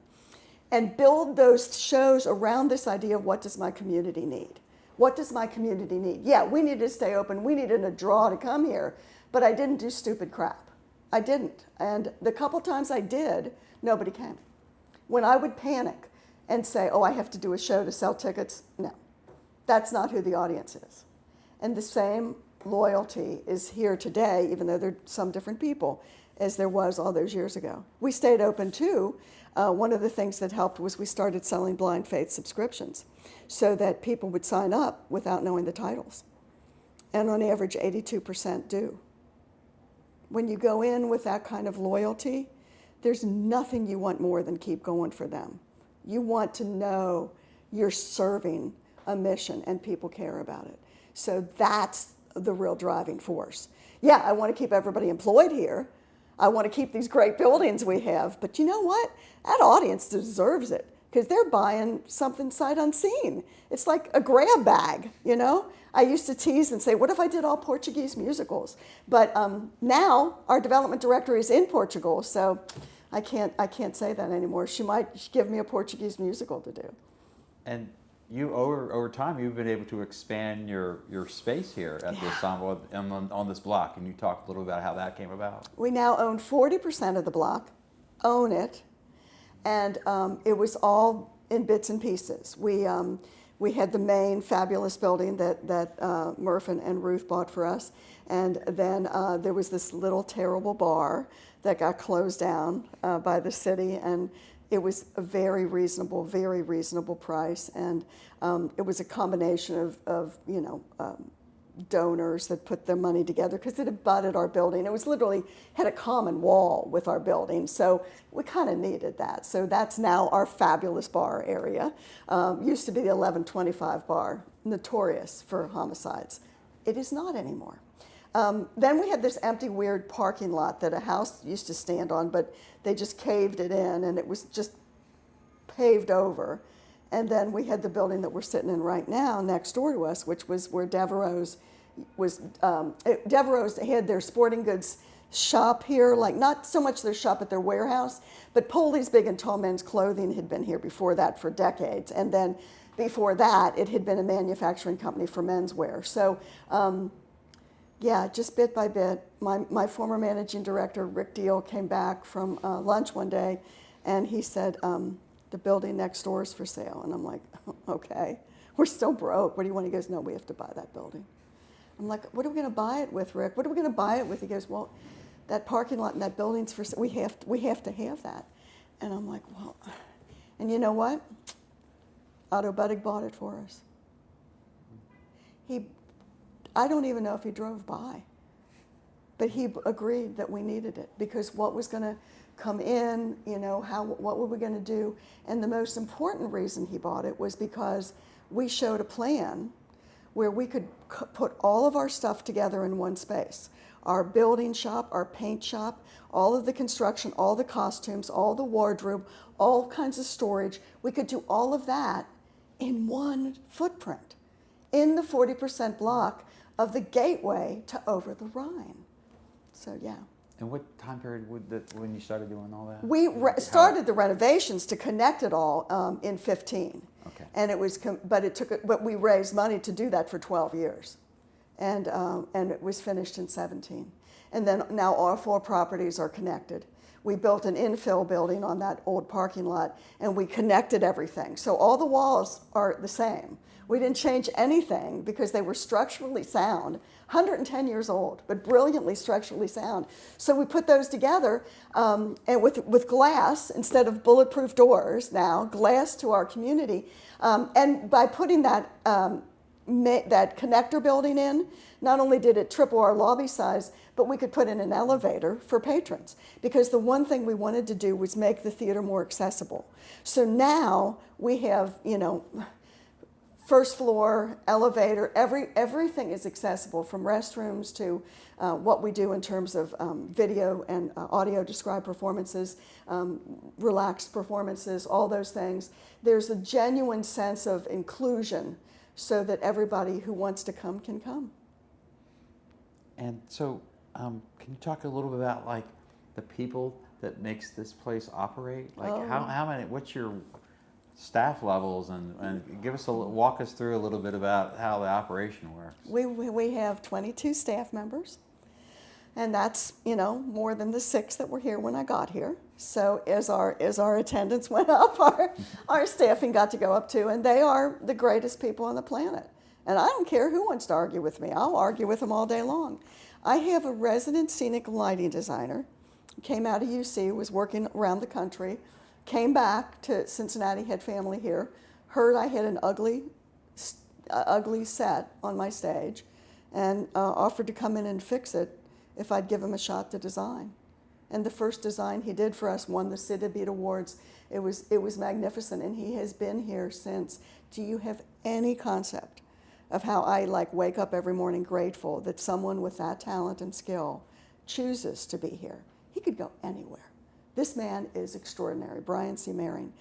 and build those shows around this idea of what does my community need? What does my community need? Yeah, we needed to stay open. We needed a draw to come here, but I didn't do stupid crap. I didn't. And the couple times I did, nobody came. When I would panic and say, oh, I have to do a show to sell tickets, no, that's not who the audience is. And the same loyalty is here today, even though they're some different people, as there was all those years ago. We stayed open too. One of the things that helped was we started selling blind faith subscriptions so that people would sign up without knowing the titles. And on average, 82% do. When you go in with that kind of loyalty, there's nothing you want more than keep going for them. You want to know you're serving a mission and people care about it. So that's the real driving force. Yeah, I want to keep everybody employed here. I want to keep these great buildings we have. But you know what? That audience deserves it because they're buying something sight unseen. It's like a grab bag, you know? I used to tease and say, what if I did all Portuguese musicals? But now our development director is in Portugal, so I can't say that anymore. She might give me a Portuguese musical to do. And you, over time, you've been able to expand your space here at the Ensemble on this block. Can you talk a little about how that came about? We now own 40% of the block, own it, and it was all in bits and pieces. We had the main fabulous building that Murph and Ruth bought for us, and then there was this little terrible bar that got closed down by the city, and it was a very reasonable price, and it was a combination of donors that put their money together because it abutted our building. It was literally had a common wall with our building, so we kind of needed that. So that's now our fabulous bar area. Used to be the 1125 bar, notorious for homicides. It is not anymore. Then we had this empty, weird parking lot that a house used to stand on, but they just caved it in, and it was just paved over. And then we had the building that we're sitting in right now next door to us, which was where Devereaux's was. Devereaux's had their sporting goods shop here, like not so much their shop at their warehouse, but Polly's Big and Tall Men's Clothing had been here before that for decades. And then before that, it had been a manufacturing company for menswear. So yeah, just bit by bit. My former managing director, Rick Deal, came back from lunch one day, and he said, the building next door is for sale. And I'm like, okay, we're still broke. What do you want? He goes, no, we have to buy that building. I'm like, what are we going to buy it with, Rick? What are we going to buy it with? He goes, well, that parking lot and that building's for sale. We have to have that. And I'm like, well, and you know what? Otto Buddig bought it for us. I don't even know if he drove by, but he agreed that we needed it because what was going to come in, what were we going to do? And the most important reason he bought it was because we showed a plan where we could put all of our stuff together in one space. Our building shop, our paint shop, all of the construction, all the costumes, all the wardrobe, all kinds of storage. We could do all of that in one footprint, in the 40% block of the gateway to Over-the-Rhine. So, yeah. And what time period when you started doing all that? We started the renovations to connect it all in 15. Okay. And it was, but we raised money to do that for 12 years. And it was finished in 17. And then now all 4 properties are connected. We built an infill building on that old parking lot, and we connected everything. So all the walls are the same. We didn't change anything because they were structurally sound, 110 years old, but brilliantly structurally sound. So we put those together, and with glass instead of bulletproof doors now, glass to our community. And by putting that connector building in, not only did it triple our lobby size, but we could put in an elevator for patrons. Because the one thing we wanted to do was make the theater more accessible. So now we have, first floor, elevator, everything is accessible, from restrooms to what we do in terms of video and audio described performances, relaxed performances, all those things. There's a genuine sense of inclusion so that everybody who wants to come can come. And so, can you talk a little bit about like the people that makes this place operate? Like how many? What's your staff levels, and walk us through a little bit about how the operation works. We have 22 staff members, and that's more than the 6 that were here when I got here. So as our attendance went up, our staffing got to go up too, and they are the greatest people on the planet. And I don't care who wants to argue with me. I'll argue with them all day long. I have a resident scenic lighting designer, came out of UC, was working around the country, came back to Cincinnati, had family here, heard I had an ugly set on my stage, and offered to come in and fix it if I'd give him a shot to design. And the first design he did for us won the City Beat Awards. It was magnificent, and he has been here since. Do you have any concept of how I wake up every morning grateful that someone with that talent and skill chooses to be here? He could go anywhere. This man is extraordinary, Brian C. Maring.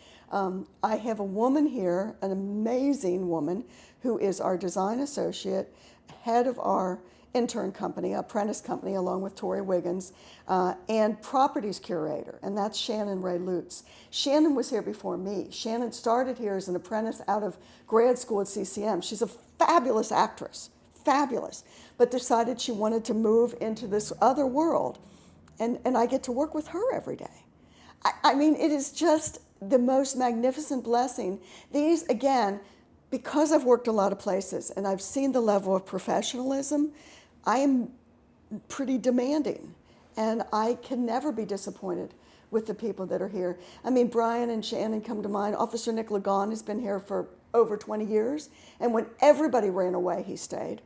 I have a woman here, an amazing woman, who is our design associate, head of our intern company, Apprentice company, along with Tori Wiggins, and properties curator, and that's Shannon Ray Lutz. Shannon was here before me. Shannon started here as an apprentice out of grad school at CCM. She's a fabulous actress, fabulous, but decided she wanted to move into this other world. And I get to work with her every day. I mean, it is just the most magnificent blessing. These, again, because I've worked a lot of places and I've seen the level of professionalism, I am pretty demanding. And I can never be disappointed with the people that are here. I mean, Brian and Shannon come to mind. Officer Nick Lagon has been here for over 20 years. And when everybody ran away, he stayed.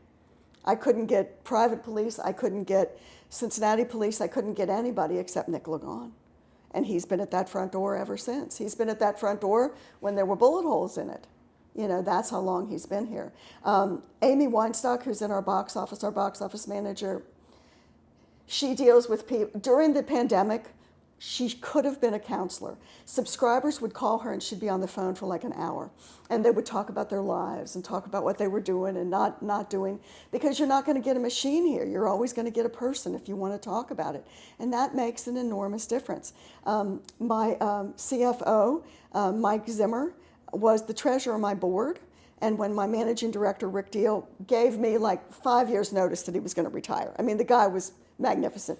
I couldn't get private police. I couldn't get Cincinnati police. I couldn't get anybody except Nick Lagon. And he's been at that front door ever since. He's been at that front door when there were bullet holes in it. That's how long he's been here. Amy Weinstock, who's in our box office manager, she deals with people. During the pandemic, she could have been a counselor. Subscribers would call her and she'd be on the phone for an hour. And they would talk about their lives and talk about what they were doing and not doing. Because you're not going to get a machine here. You're always going to get a person if you want to talk about it. And that makes an enormous difference. My CFO, Mike Zimmer, was the treasurer of my board. And when my managing director, Rick Deal, gave me 5 years notice that he was going to retire. I mean, the guy was magnificent.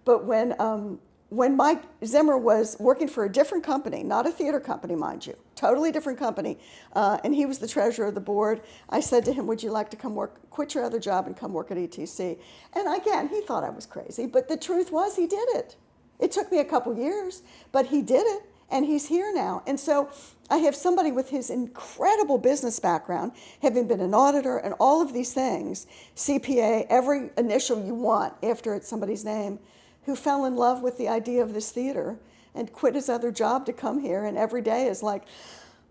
But when Mike Zimmer was working for a different company, not a theater company, mind you, totally different company, and he was the treasurer of the board, I said to him, would you like to quit your other job and come work at ETC? And again, he thought I was crazy, but the truth was he did it. It took me a couple years, but he did it, And he's here now. And so I have somebody with his incredible business background, having been an auditor and all of these things, CPA, every initial you want after it's somebody's name, who fell in love with the idea of this theater and quit his other job to come here. And every day is like,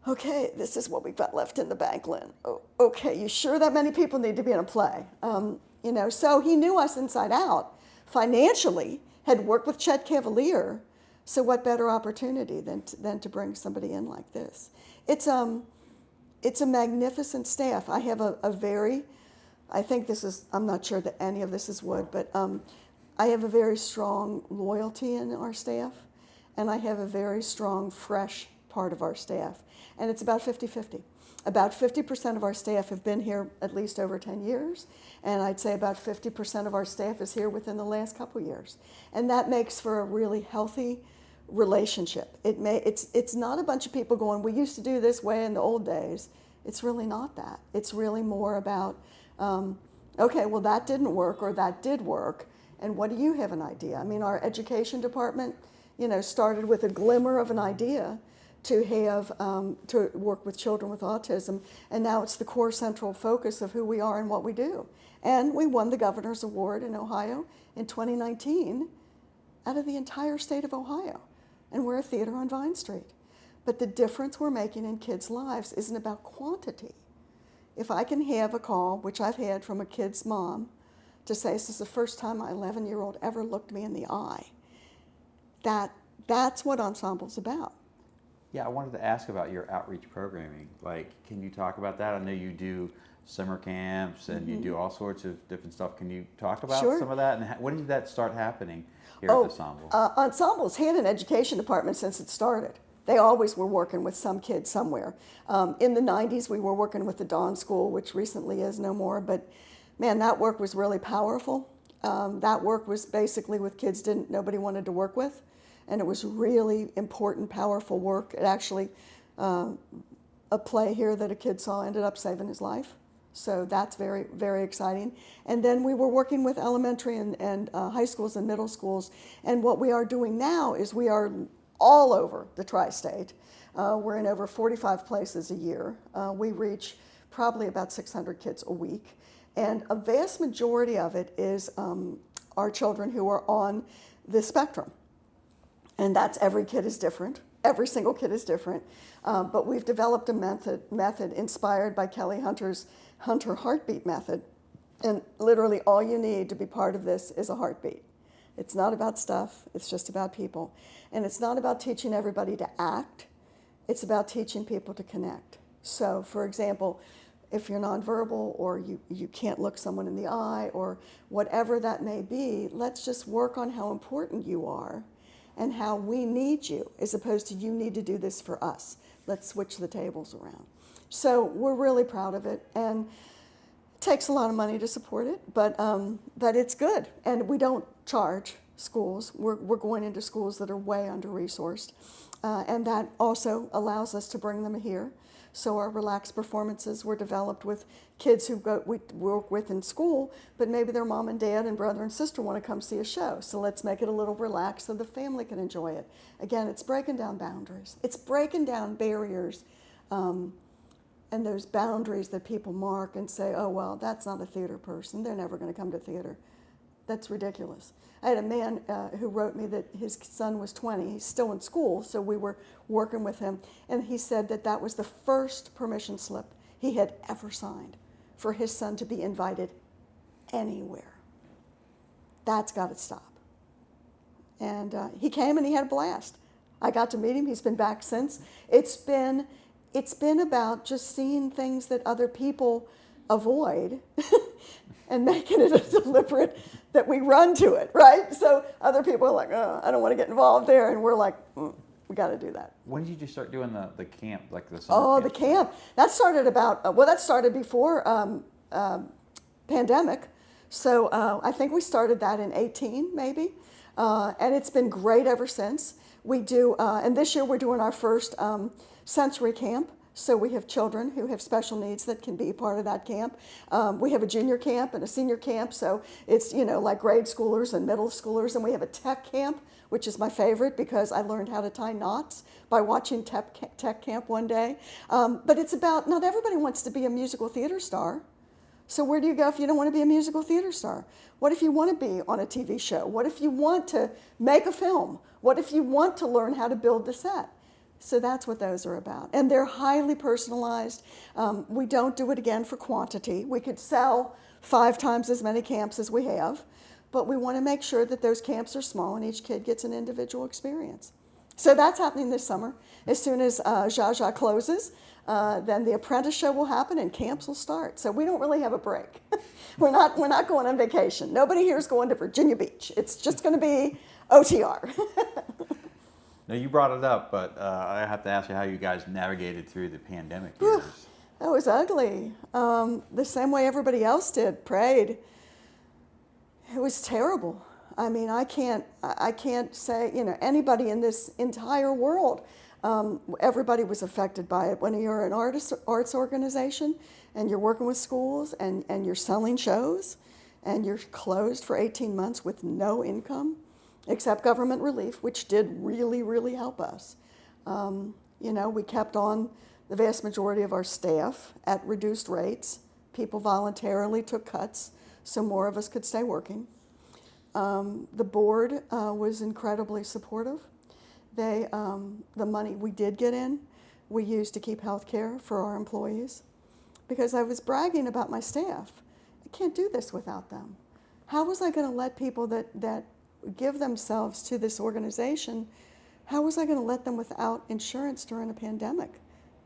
okay, this is what we've got left in the bank, Lynn. Oh, okay, you sure that many people need to be in a play? So he knew us inside out. Financially, had worked with Chet Cavalier. So what better opportunity than to bring somebody in like this? It's a magnificent staff. I have a very, I think this is, I'm not sure that any of this is wood, but I have a very strong loyalty in our staff, and I have a very strong, fresh part of our staff. And it's about 50-50. About 50% of our staff have been here at least over 10 years, and I'd say about 50% of our staff is here within the last couple years. And that makes for a really healthy relationship. It's not a bunch of people going, we used to do this way in the old days. It's really not that. It's really more about, okay, well that didn't work or that did work, and what do you have an idea? I mean, our education department, started with a glimmer of an idea to have to work with children with autism, and now it's the core central focus of who we are and what we do. And we won the Governor's Award in Ohio in 2019 out of the entire state of Ohio, and we're a theater on Vine Street. But the difference we're making in kids' lives isn't about quantity. If I can have a call, which I've had from a kid's mom, to say, this is the first time my 11-year-old ever looked me in the eye, that's what Ensemble's about. Yeah, I wanted to ask about your outreach programming. Like, can you talk about that? I know you do summer camps and you do all sorts of different stuff. Can you talk about some of that? And when did that start happening here at Ensemble? Ensemble's had an education department since it started. They always were working with some kids somewhere. In the 90s, we were working with the Dawn School, which recently is no more. But man, that work was really powerful. That work was basically with kids nobody wanted to work with. And it was really important, powerful work. It actually, a play here that a kid saw ended up saving his life. So that's very, very exciting. And then we were working with elementary and high schools and middle schools. And what we are doing now is we are all over the tri-state. We're in over 45 places a year. We reach probably about 600 kids a week. And a vast majority of it is our children who are on the spectrum. And that's every kid is different. Every single kid is different. But we've developed a method inspired by Kelly Hunter's Hunter Heartbeat method. And literally all you need to be part of this is a heartbeat. It's not about stuff. It's just about people. And it's not about teaching everybody to act. It's about teaching people to connect. So, for example, if you're nonverbal or you can't look someone in the eye or whatever that may be, let's just work on how important you are and how we need you, as opposed to you need to do this for us. Let's switch the tables around. So we're really proud of it, and it takes a lot of money to support it, but it's good. And we don't charge schools. We're going into schools that are way under-resourced, and that also allows us to bring them here. So our relaxed performances were developed with kids who we work with in school, but maybe their mom and dad and brother and sister want to come see a show. So let's make it a little relaxed so the family can enjoy it. Again, it's breaking down boundaries. It's breaking down barriers and those boundaries that people mark and say, oh, well, that's not a theater person. They're never going to come to theater. That's ridiculous. I had a man who wrote me that his son was 20. He's still in school, so we were working with him. And he said that was the first permission slip he had ever signed for his son to be invited anywhere. That's got to stop. And he came and he had a blast. I got to meet him. He's been back since. It's been about just seeing things that other people avoid and making it a deliberate that we run to it, right? So other people are like, oh, I don't want to get involved there. And we're like, we got to do that. When did you start doing the camp, like the summer camp? The camp. That started that started before pandemic. So I think we started that in 18, maybe. And it's been great ever since. We do, and this year we're doing our first sensory camp. So we have children who have special needs that can be part of that camp. We have a junior camp and a senior camp, so it's, like grade schoolers and middle schoolers. And we have a tech camp, which is my favorite because I learned how to tie knots by watching tech camp one day. But it's about, not everybody wants to be a musical theater star. So where do you go if you don't want to be a musical theater star? What if you want to be on a TV show? What if you want to make a film? What if you want to learn how to build the set? So that's what those are about. And they're highly personalized. We don't do it again for quantity. We could sell 5 times as many camps as we have, but we want to make sure that those camps are small and each kid gets an individual experience. So that's happening this summer. As soon as Zsa Zsa closes, then the Apprentice show will happen and camps will start. So we don't really have a break. We're not going on vacation. Nobody here is going to Virginia Beach. It's just going to be OTR. Now, you brought it up, but I have to ask you how you guys navigated through the pandemic years. That was ugly. The same way everybody else did, prayed. It was terrible. I mean, I can't say, anybody in this entire world, everybody was affected by it. When you're an arts organization and you're working with schools and you're selling shows and you're closed for 18 months with no income, except government relief, which did really, really help us. We kept on the vast majority of our staff at reduced rates. People voluntarily took cuts so more of us could stay working. The board was incredibly supportive. The money we did get in, we used to keep health care for our employees because I was bragging about my staff. I can't do this without them. How was I going to let people that give themselves to this organization, how was I going to let them without insurance during a pandemic?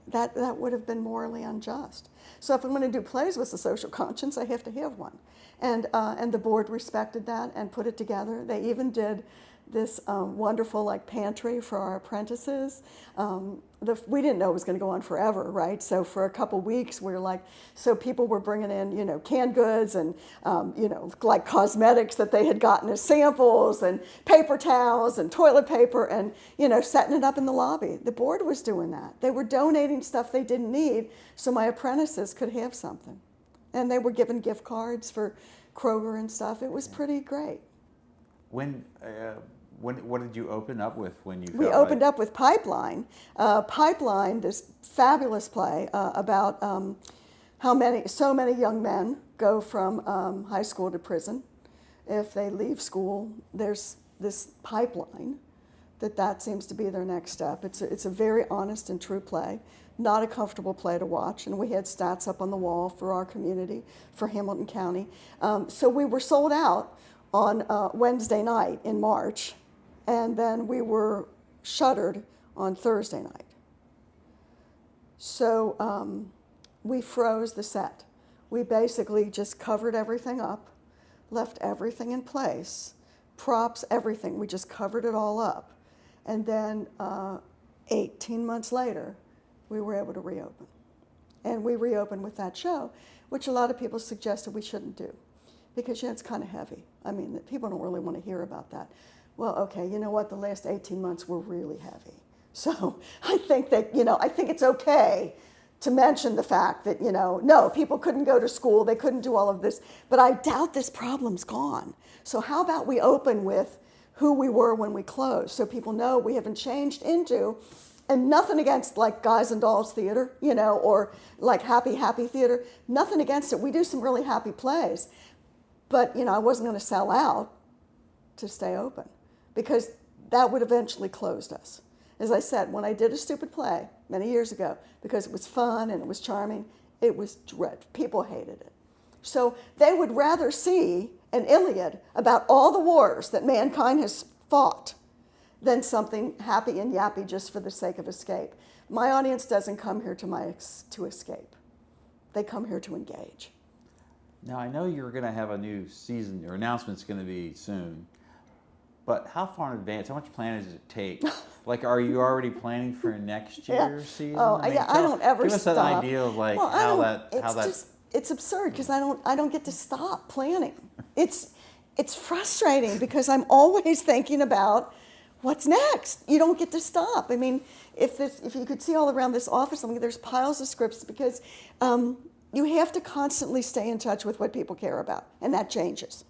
That would have been morally unjust. So if I'm going to do plays with a social conscience, I have to have one. And the board respected that and put it together. They even did this wonderful pantry for our apprentices. We didn't know it was going to go on forever, right? So for a couple weeks, we were so people were bringing in, canned goods and, cosmetics that they had gotten as samples and paper towels and toilet paper and, setting it up in the lobby. The board was doing that. They were donating stuff they didn't need so my apprentices could have something. And they were given gift cards for Kroger and stuff. It was pretty great. What did you open up with when you? We opened up with Pipeline. Pipeline, this fabulous play about how so many young men go from high school to prison. If they leave school, there's this pipeline that seems to be their next step. It's a very honest and true play, not a comfortable play to watch. And we had stats up on the wall for our community, for Hamilton County. So we were sold out on Wednesday night in March, and then we were shuttered on Thursday night. So we froze the set. We basically just covered everything up, left everything in place, props, everything. We just covered it all up. And then 18 months later, we were able to reopen. And we reopened with that show, which a lot of people suggested we shouldn't do because it's kind of heavy. I mean, people don't really want to hear about that. Well, okay, you know what? The last 18 months were really heavy. So I think that, I think it's okay to mention the fact that, no, people couldn't go to school, they couldn't do all of this, but I doubt this problem's gone. So how about we open with who we were when we closed so people know we haven't changed into, and nothing against Guys and Dolls Theater, or Happy Theater, nothing against it. We do some really happy plays, but, I wasn't going to sell out to stay open because that would eventually close us. As I said, when I did a stupid play many years ago, because it was fun and it was charming, it was dreadful. People hated it. So they would rather see an Iliad about all the wars that mankind has fought than something happy and yappy just for the sake of escape. My audience doesn't come here to escape. They come here to engage. Now, I know you're going to have a new season, your announcement's going to be soon, but how far in advance, how much planning does it take? Are you already planning for next year's season? Oh, I don't ever give stop. Give us an idea of how that. It's absurd because I don't get to stop planning. It's frustrating because I'm always thinking about what's next? You don't get to stop. I mean, if you could see all around this office, I mean, there's piles of scripts because you have to constantly stay in touch with what people care about, and that changes.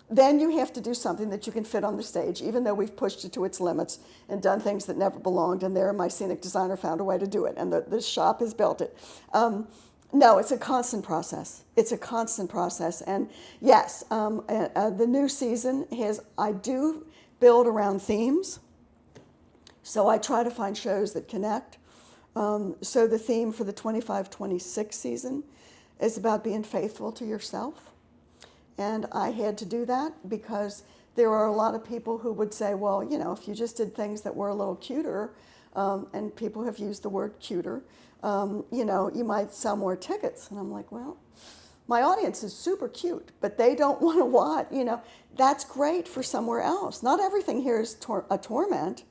Then you have to do something that you can fit on the stage, even though we've pushed it to its limits and done things that never belonged, and there my scenic designer found a way to do it, and the shop has built it. No, it's a constant process. It's a constant process. And yes, the new season I do build around themes. So I try to find shows that connect. So the theme for the 25-26 season is about being faithful to yourself. And I had to do that because there are a lot of people who would say, well, you know, if you just did things that were a little cuter, and people have used the word cuter, you know, you might sell more tickets. And I'm like, well, my audience is super cute, but they don't want to watch, you know. That's great for somewhere else. Not everything here is a torment.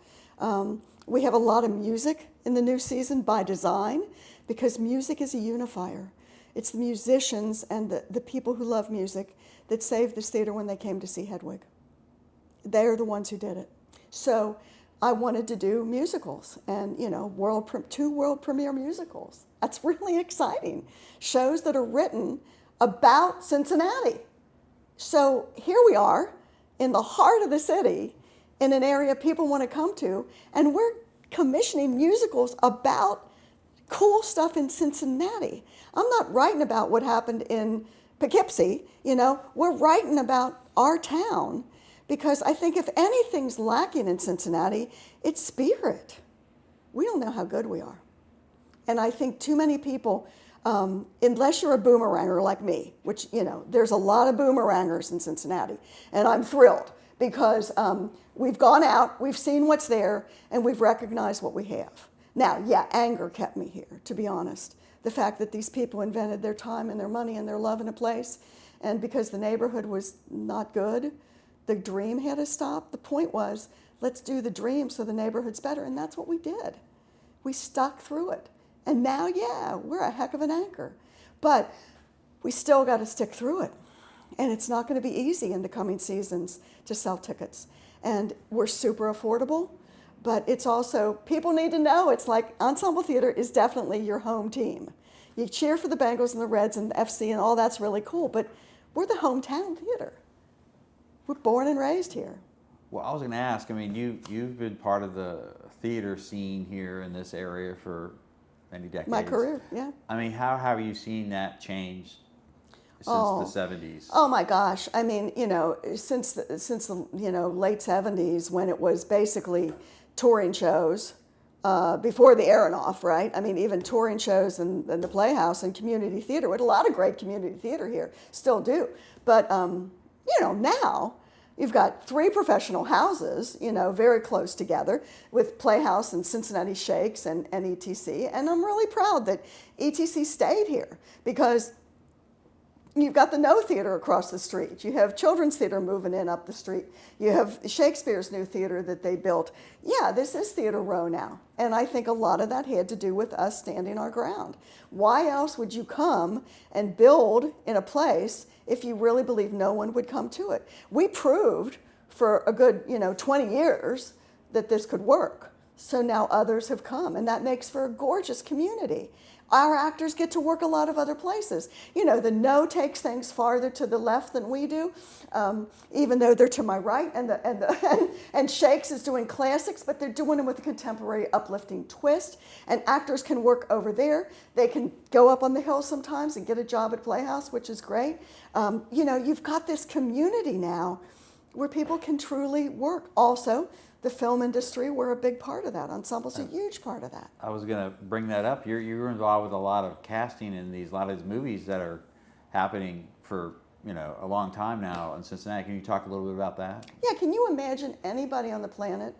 We have a lot of music in the new season by design because music is a unifier. It's the musicians and the people who love music that saved this theater when they came to see Hedwig. They're the ones who did it. So I wanted to do musicals and, you know, two world premiere musicals. That's really exciting. Shows that are written about Cincinnati. So here we are in the heart of the city in an area people want to come to, and we're commissioning musicals about cool stuff in Cincinnati. I'm not writing about what happened in Poughkeepsie, you know, we're writing about our town because I think if anything's lacking in Cincinnati, it's spirit. We don't know how good we are. And I think too many people, unless you're a boomeranger like me, which, you know, there's a lot of boomerangers in Cincinnati, and I'm thrilled because we've gone out, we've seen what's there, and we've recognized what we have. Now, yeah, anger kept me here, to be honest. The fact that these people invented their time and their money and their love in a place, and because the neighborhood was not good, the dream had to stop. The point was, let's do the dream so the neighborhood's better, and that's what we did. We stuck through it. And now, yeah, we're a heck of an anchor. But we still got to stick through it. And it's not going to be easy in the coming seasons to sell tickets. And we're super affordable. But it's also, people need to know, it's like Ensemble Theater is definitely your home team. You cheer for the Bengals and the Reds and the FC and all that's really cool, but we're the hometown theater. We're born and raised here. Well, I was going to ask, I mean, you've been part of the theater scene here in this area for many decades. My career, yeah. I mean, how have you seen that change since the 70s? Oh my gosh. I mean, you know, since the you know, late 70s when it was basically touring shows before the Aronoff, right? I mean, even touring shows and the Playhouse and community theater. We had a lot of great community theater here, still do. But, you know, now you've got 3 professional houses, you know, very close together with Playhouse and Cincinnati Shakes and ETC. And I'm really proud that ETC stayed here because you've got the No Theater across the street. You have Children's Theater moving in up the street. You have Shakespeare's new theater that they built. Yeah, this is Theater Row now. And I think a lot of that had to do with us standing our ground. Why else would you come and build in a place if you really believe no one would come to it? We proved for a good, you know, 20 years that this could work. So now others have come, and that makes for a gorgeous community. Our actors get to work a lot of other places. You know, the No takes things farther to the left than we do, even though they're to my right, and Shakes is doing classics, but they're doing them with a contemporary uplifting twist, and actors can work over there. They can go up on the hill sometimes and get a job at Playhouse, which is great. You know, you've got this community now where people can truly work. Also, the film industry, we're a big part of that. Ensemble's a huge part of that. I was going to bring that up. You're involved with a lot of casting in a lot of these movies that are happening for, you know, a long time now in Cincinnati. Can you talk a little bit about that? Yeah, can you imagine anybody on the planet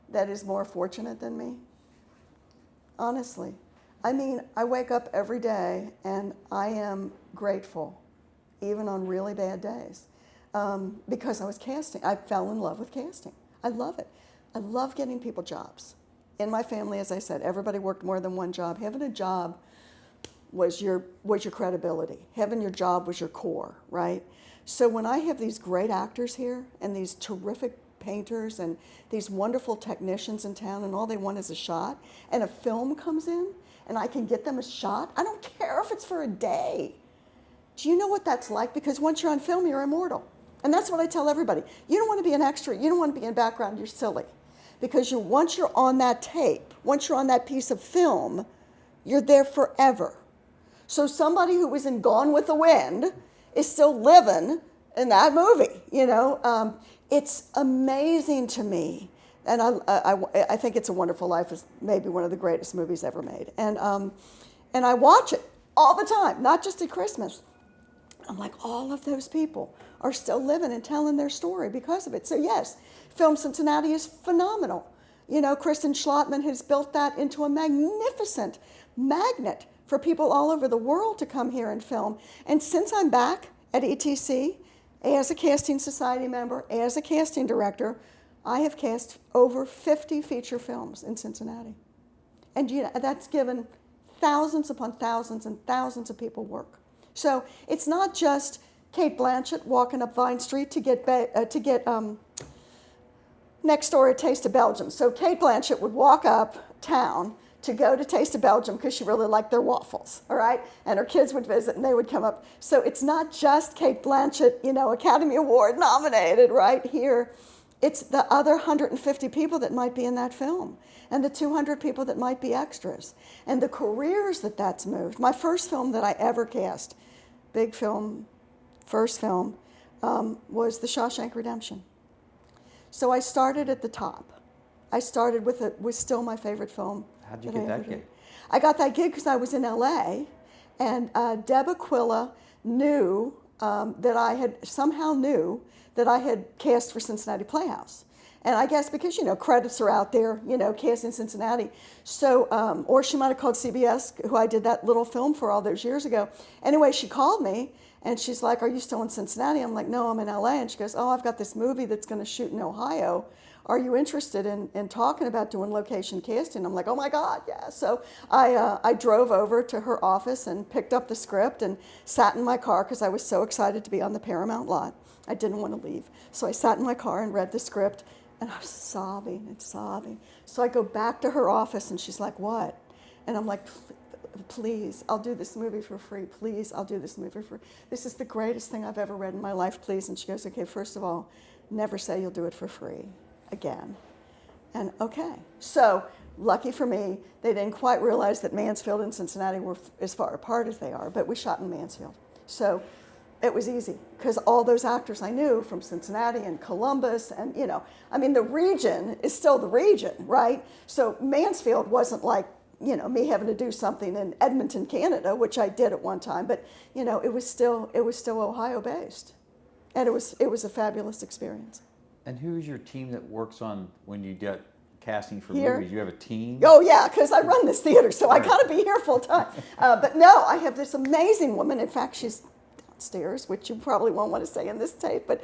that is more fortunate than me? Honestly. I mean, I wake up every day and I am grateful, even on really bad days, because I was casting. I fell in love with casting. I love it. I love getting people jobs. In my family, as I said, everybody worked more than one job. Having a job was your credibility. Having your job was your core, right? So when I have these great actors here and these terrific painters and these wonderful technicians in town, and all they want is a shot, and a film comes in, and I can get them a shot, I don't care if it's for a day. Do you know what that's like? Because once you're on film, you're immortal. And that's what I tell everybody. You don't want to be an extra. You don't want to be in background. You're silly. Because once you're on that tape, once you're on that piece of film, you're there forever. So somebody who was in Gone with the Wind is still living in that movie. It's amazing to me. And I think It's a Wonderful Life is maybe one of the greatest movies ever made. And I watch it all the time, not just at Christmas. I'm like, all of those people are still living and telling their story because of it. So yes, Film Cincinnati is phenomenal. Kristen Schlottman has built that into a magnificent magnet for people all over the world to come here and film. And since I'm back at ETC, as a casting society member, as a casting director, I have cast over 50 feature films in Cincinnati. And that's given thousands upon thousands and thousands of people work. So it's not just Kate Blanchett walking up Vine Street to get next door at Taste of Belgium. So Kate Blanchett would walk up town to go to Taste of Belgium because she really liked their waffles, all right? And her kids would visit and they would come up. So it's not just Kate Blanchett, Academy Award nominated, right? Here, it's the other 150 people that might be in that film and the 200 people that might be extras and the careers that's moved. My first film that I ever cast, big film, first film, was The Shawshank Redemption. So I started at the top. I started with it was still my favorite film. How'd you get that gig? I got that gig because I was in LA, and Deb Aquila knew that I had cast for Cincinnati Playhouse. And I guess because, credits are out there, cast in Cincinnati. So, or she might have called CBS, who I did that little film for all those years ago. Anyway, she called me and she's like, "Are you still in Cincinnati?" I'm like, "No, I'm in LA." And she goes, "Oh, I've got this movie that's going to shoot in Ohio. Are you interested in talking about doing location casting?" I'm like, "Oh my God, yeah." So I drove over to her office and picked up the script and sat in my car because I was so excited to be on the Paramount lot. I didn't want to leave. So I sat in my car and read the script. And I was sobbing and sobbing. So I go back to her office and she's like, "What?" And I'm like, "Please, I'll do this movie for free. Please, I'll do this movie for free. This is the greatest thing I've ever read in my life, please." And she goes, "Okay, first of all, never say you'll do it for free again." And okay. So lucky for me, they didn't quite realize that Mansfield and Cincinnati were as far apart as they are, but we shot in Mansfield. So it was easy because all those actors I knew from Cincinnati and Columbus and, the region is still the region, right? So Mansfield wasn't like, me having to do something in Edmonton, Canada, which I did at one time, but, it was still Ohio based. And it was a fabulous experience. And who's your team that works on when you get casting for Here? movies? You have a team? Oh, yeah, because I run this theater, so Right. I got to be here full time. But no, I have this amazing woman. In fact, she's downstairs, which you probably won't want to say in this tape, but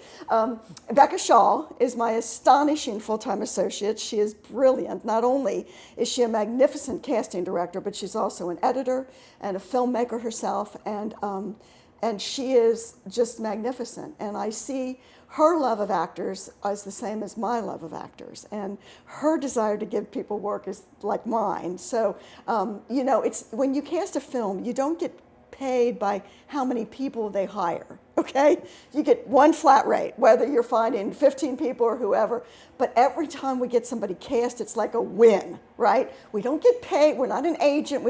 Becca Shaw is my astonishing full-time associate. She is brilliant. Not only is she a magnificent casting director, but she's also an editor and a filmmaker herself, and she is just magnificent. And I see her love of actors is the same as my love of actors, and her desire to give people work is like mine. So, it's when you cast a film, you don't get paid by how many people they hire, okay? You get one flat rate, whether you're finding 15 people or whoever, but every time we get somebody cast, it's like a win, right? We don't get paid, we're not an agent,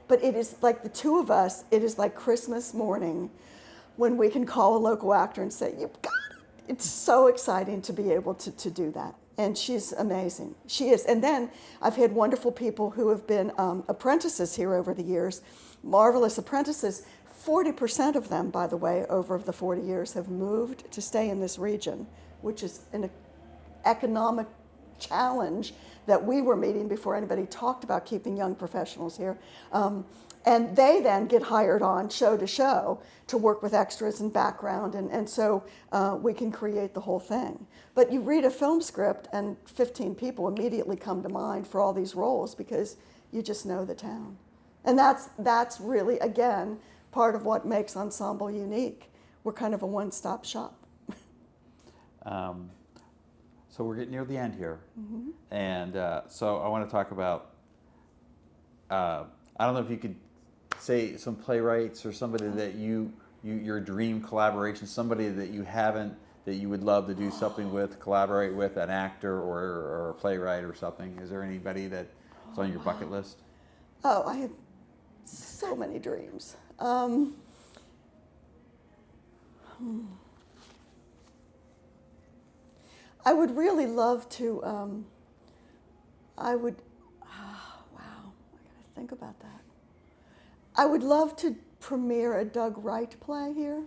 but it is like the two of us, it is like Christmas morning when we can call a local actor and say, "You've got it." It's so exciting to be able to do that. And she's amazing. She is. And then I've had wonderful people who have been apprentices here over the years, marvelous apprentices. 40% of them, by the way, over the 40 years have moved to stay in this region, which is an economic challenge that we were meeting before anybody talked about keeping young professionals here. And they then get hired on show to show to work with extras and background, and so we can create the whole thing. But you read a film script and 15 people immediately come to mind for all these roles because you just know the town. And that's really, again, part of what makes Ensemble unique. We're kind of a one-stop shop. So we're getting near the end here, Mm-hmm. and so I want to talk about. I don't know if you could say some playwrights or somebody that your dream collaboration, somebody that you haven't, that you would love to do something with, collaborate with, an actor or a playwright or something. Is there anybody that's on your bucket list? Oh, I have so many dreams. I would really love to, wow, I gotta think about that. I would love to premiere a Doug Wright play here.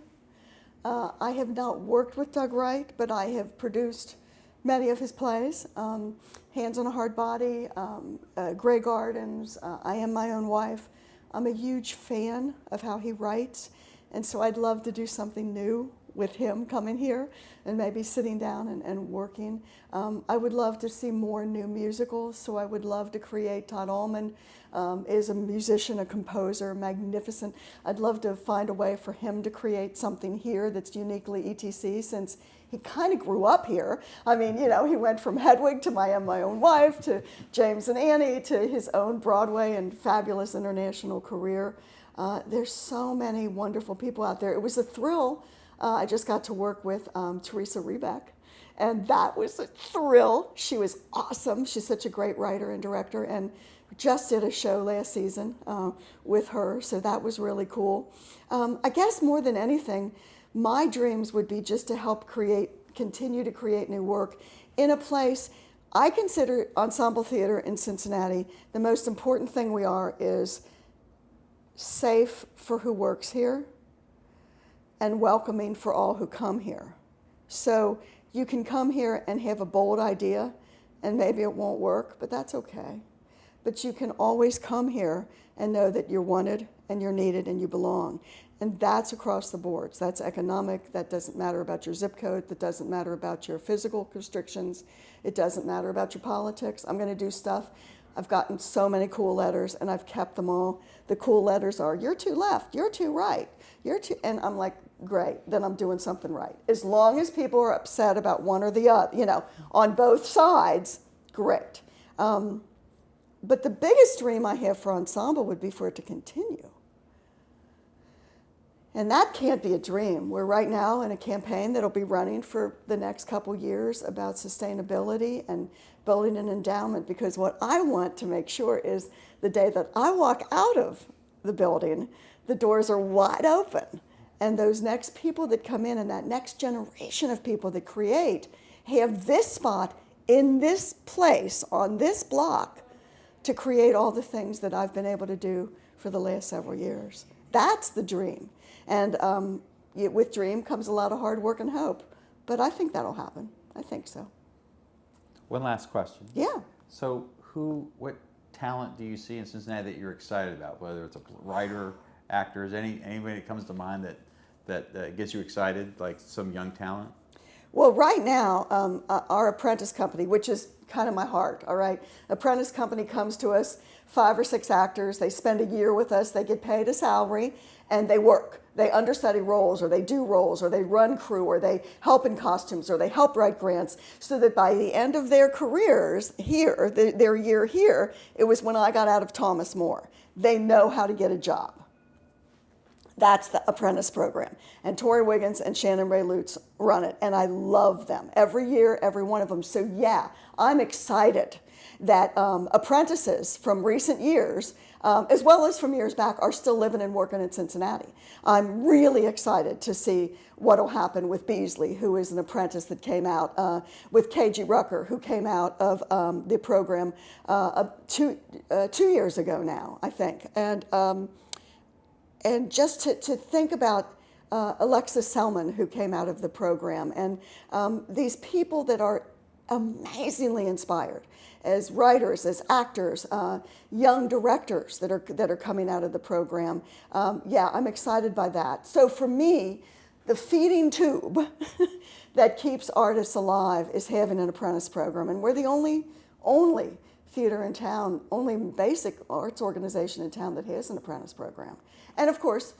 I have not worked with Doug Wright, but I have produced many of his plays. Hands on a Hard Body, Grey Gardens, I Am My Own Wife. I'm a huge fan of how he writes, and so I'd love to do something new with him coming here and maybe sitting down and working. I would love to see more new musicals, so I would love to create. Todd Allman is a musician, a composer, magnificent. I'd love to find a way for him to create something here that's uniquely ETC, since he kind of grew up here. I mean, you know, he went from Hedwig to I Am My Own Wife to James and Annie to his own Broadway and fabulous international career. There's so many wonderful people out there. It was a thrill. I just got to work with Teresa Rebeck, and that was a thrill. She was awesome. She's such a great writer and director, and we just did a show last season with her, so that was really cool. I guess more than anything, my dreams would be just to help continue to create new work in a place. I consider Ensemble Theater in Cincinnati, the most important thing we are is safe for who works here and welcoming for all who come here. So you can come here and have a bold idea, and maybe it won't work, but that's okay. But you can always come here and know that you're wanted and you're needed and you belong. And that's across the boards. That's economic. That doesn't matter about your zip code. That doesn't matter about your physical restrictions. It doesn't matter about your politics. I'm going to do stuff. I've gotten so many cool letters, and I've kept them all. The cool letters are, you're too left, you're too right, you're too, and I'm like, great, then I'm doing something right. As long as people are upset about one or the other, you know, on both sides, great. But the biggest dream I have for Ensemble would be for it to continue. And that can't be a dream. We're right now in a campaign that'll be running for the next couple years about sustainability and building an endowment, because what I want to make sure is the day that I walk out of the building, the doors are wide open. And those next people that come in and that next generation of people that create have this spot in this place on this block to create all the things that I've been able to do for the last several years. That's the dream. And with dream comes a lot of hard work and hope. But I think that'll happen. I think so. One last question. Yeah. So what talent do you see in Cincinnati that you're excited about? Whether it's a writer, actors, anybody that comes to mind that gets you excited, like some young talent? Well, right now, our Apprentice company, which is kind of my heart, all right? Apprentice company comes to us, 5 or 6 actors. They spend a year with us. They get paid a salary, and they work. They understudy roles, or they do roles, or they run crew, or they help in costumes, or they help write grants, so that by the end of their careers here, their year here, it was when I got out of Thomas More. They know how to get a job. That's the Apprentice program. And Tori Wiggins and Shannon Ray Lutz run it, and I love them. Every year, every one of them. So yeah, I'm excited that apprentices from recent years, as well as from years back, are still living and working in Cincinnati. I'm really excited to see what will happen with Beasley, who is an apprentice that came out, with KG Rucker, who came out of the program 2 years ago now, I think. And just to think about Alexis Selman, who came out of the program, and these people that are amazingly inspired as writers, as actors, young directors that are coming out of the program. Yeah, I'm excited by that. So for me, the feeding tube that keeps artists alive is having an apprentice program, and we're the only theater in town, only basic arts organization in town that has an apprentice program. And of course,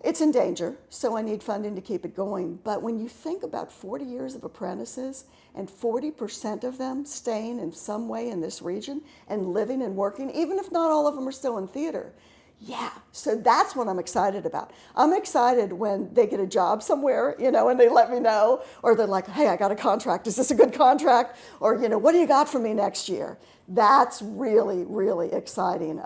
It's in danger, so I need funding to keep it going. But when you think about 40 years of apprentices and 40% of them staying in some way in this region and living and working, even if not all of them are still in theater, yeah, so that's what I'm excited about. I'm excited when they get a job somewhere, you know, and they let me know, or they're like, hey, I got a contract. Is this a good contract? Or, you know, what do you got for me next year? That's really, really exciting.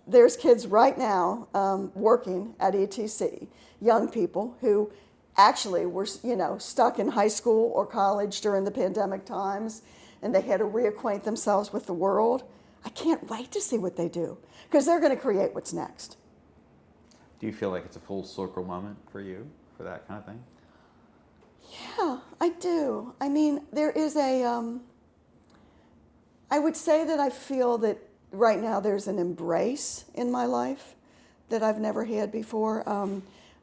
There's kids right now working at ETC, young people who actually were, you know, stuck in high school or college during the pandemic times, and they had to reacquaint themselves with the world. I can't wait to see what they do, because they're going to create what's next. Do you feel like it's a full circle moment for you, for that kind of thing? Yeah, I do. I mean, there is I would say that I feel that right now there's an embrace in my life that I've never had before.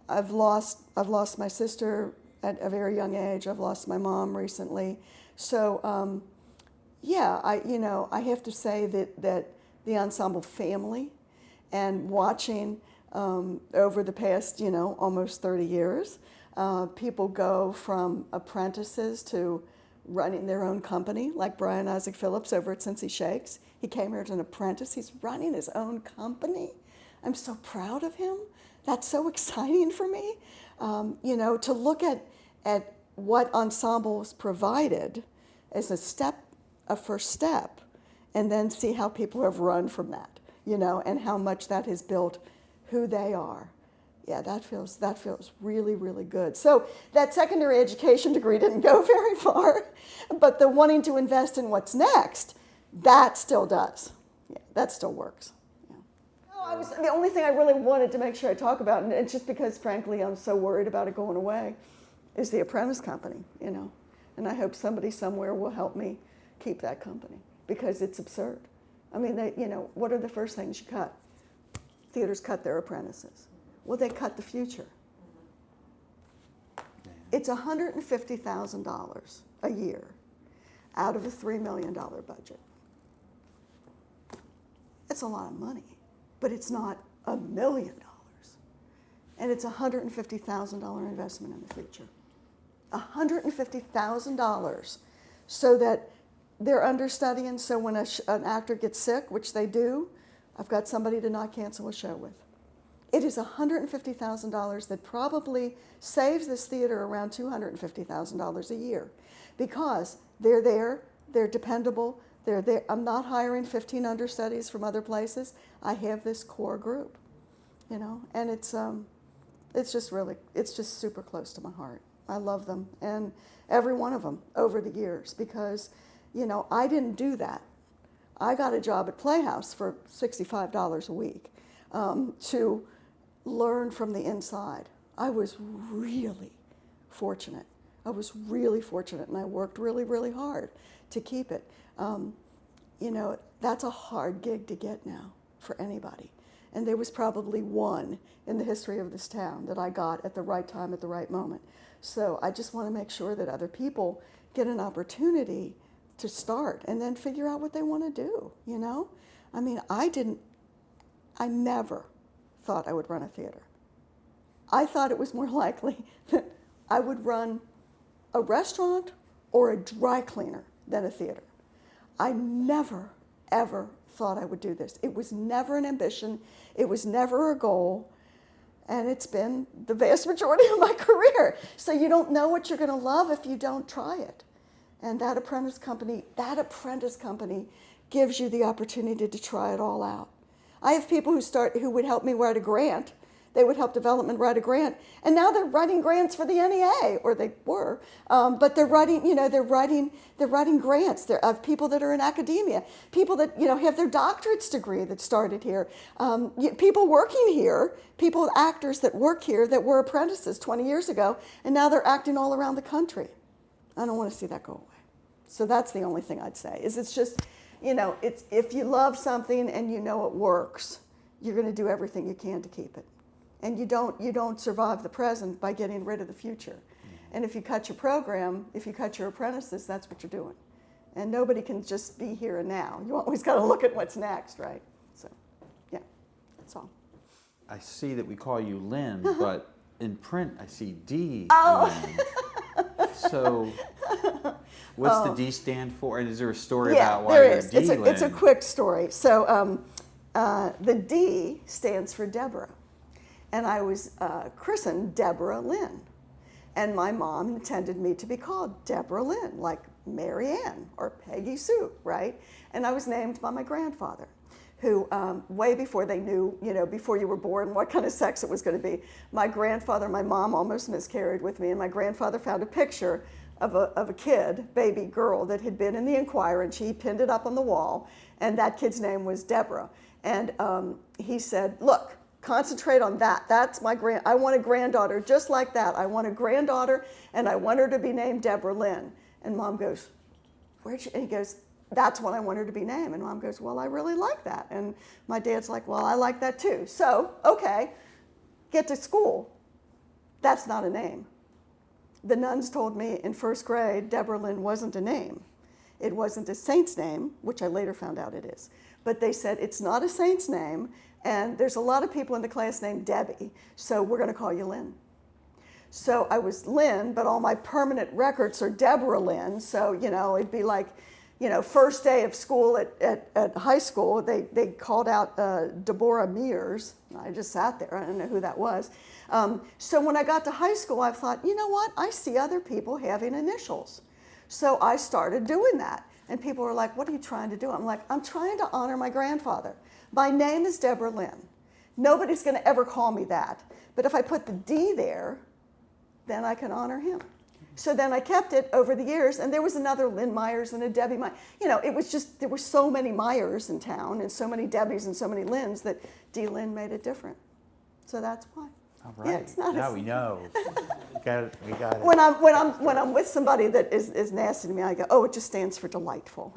I've lost my sister at a very young age. I've lost my mom recently. So, yeah, I have to say that the Ensemble family, and watching over the past, almost 30 years, people go from apprentices to running their own company, like Brian Isaac Phillips over at Cincy Shakes. He came here as an apprentice. He's running his own company. I'm so proud of him. That's so exciting for me. To look at what Ensemble's provided as a first step, and then see how people have run from that, and how much that has built who they are. Yeah, that feels really, really good. So that secondary education degree didn't go very far, but the wanting to invest in what's next, that still does. Yeah, that still works. Yeah. No, the only thing I really wanted to make sure I talk about, and it's just because, frankly, I'm so worried about it going away, is the Apprentice company, And I hope somebody somewhere will help me keep that company, because it's absurd. I mean, what are the first things you cut? Theaters cut their apprentices. Well, they cut the future. It's $150,000 a year out of a $3 million budget. It's a lot of money, but it's not $1 million. And it's a $150,000 investment in the future. $150,000 so that they're understudying, so when an actor gets sick, which they do, I've got somebody to not cancel a show with. It is $150,000 that probably saves this theater around $250,000 a year, because they're there, they're dependable, they're there. I'm not hiring 15 understudies from other places. I have this core group, and it's just super close to my heart. I love them, and every one of them over the years, because, I didn't do that. I got a job at Playhouse for $65 a week to learn from the inside. I was really fortunate. And I worked really, really hard to keep it. That's a hard gig to get now for anybody. And there was probably one in the history of this town that I got at the right time, at the right moment. So I just want to make sure that other people get an opportunity to start and then figure out what they want to do, I mean, I never thought I would run a theater. I thought it was more likely that I would run a restaurant or a dry cleaner than a theater. I never, ever thought I would do this. It was never an ambition. It was never a goal. And it's been the vast majority of my career. So you don't know what you're going to love if you don't try it. And that apprentice company gives you the opportunity to try it all out. I have people who would help me write a grant. They would help development write a grant, and now they're writing grants for the NEA, or they were, but they're writing grants. They're of people that are in academia, people that have their doctorate's degree that started here, people working here, actors that work here that were apprentices 20 years ago, and now they're acting all around the country. I don't want to see that go away. So that's the only thing I'd say, is it's just, it's, if you love something and it works, you're going to do everything you can to keep it. And you don't survive the present by getting rid of the future. And if you cut your program, if you cut your apprentices, that's what you're doing. And nobody can just be here and now. You always got to look at what's next, right? So, yeah, that's all. I see that we call you Lynn, but in print I see D. Oh. Lynn. So what's the D stand for? And is there a story Yeah, about why there you're is. D. Lynn? It's a quick story. So the D stands for Deborah. And I was christened Deborah Lynn. And my mom intended me to be called Deborah Lynn, like Mary Ann or Peggy Sue, right? And I was named by my grandfather, who way before they knew, before you were born, what kind of sex it was going to be. My grandfather, my mom almost miscarried with me, and my grandfather found a picture of a kid, baby girl, that had been in the Enquirer, and she pinned it up on the wall, and that kid's name was Deborah. And he said, look, concentrate on that. That's I want a granddaughter just like that. I want a granddaughter, and I want her to be named Deborah Lynn. And Mom goes, where'd you? And he goes, that's what I want her to be named. And Mom goes, well, I really like that. And my dad's like, well, I like that too. So, okay, get to school. That's not a name. The nuns told me in first grade, Deborah Lynn wasn't a name. It wasn't a saint's name, which I later found out it is. But they said, it's not a saint's name, and there's a lot of people in the class named Debbie, so we're going to call you Lynn. So I was Lynn, but all my permanent records are Deborah Lynn, so, it'd be like, first day of school at high school, they called out Deborah Meyers. I just sat there. I didn't know who that was. So when I got to high school, I thought, you know what? I see other people having initials. So I started doing that. And people were like, what are you trying to do? I'm like, I'm trying to honor my grandfather. My name is Deborah Lynn. Nobody's going to ever call me that. But if I put the D there, then I can honor him. So then I kept it over the years, and there was another Lynn Meyers and a Debbie Meyers. It was just, there were so many Meyers in town and so many Debbies and so many Lynns that D. Lynn made it different. So that's why. All right. Yeah, it's not now we know. We got it. When I'm with somebody that is nasty to me, I go, oh, it just stands for delightful,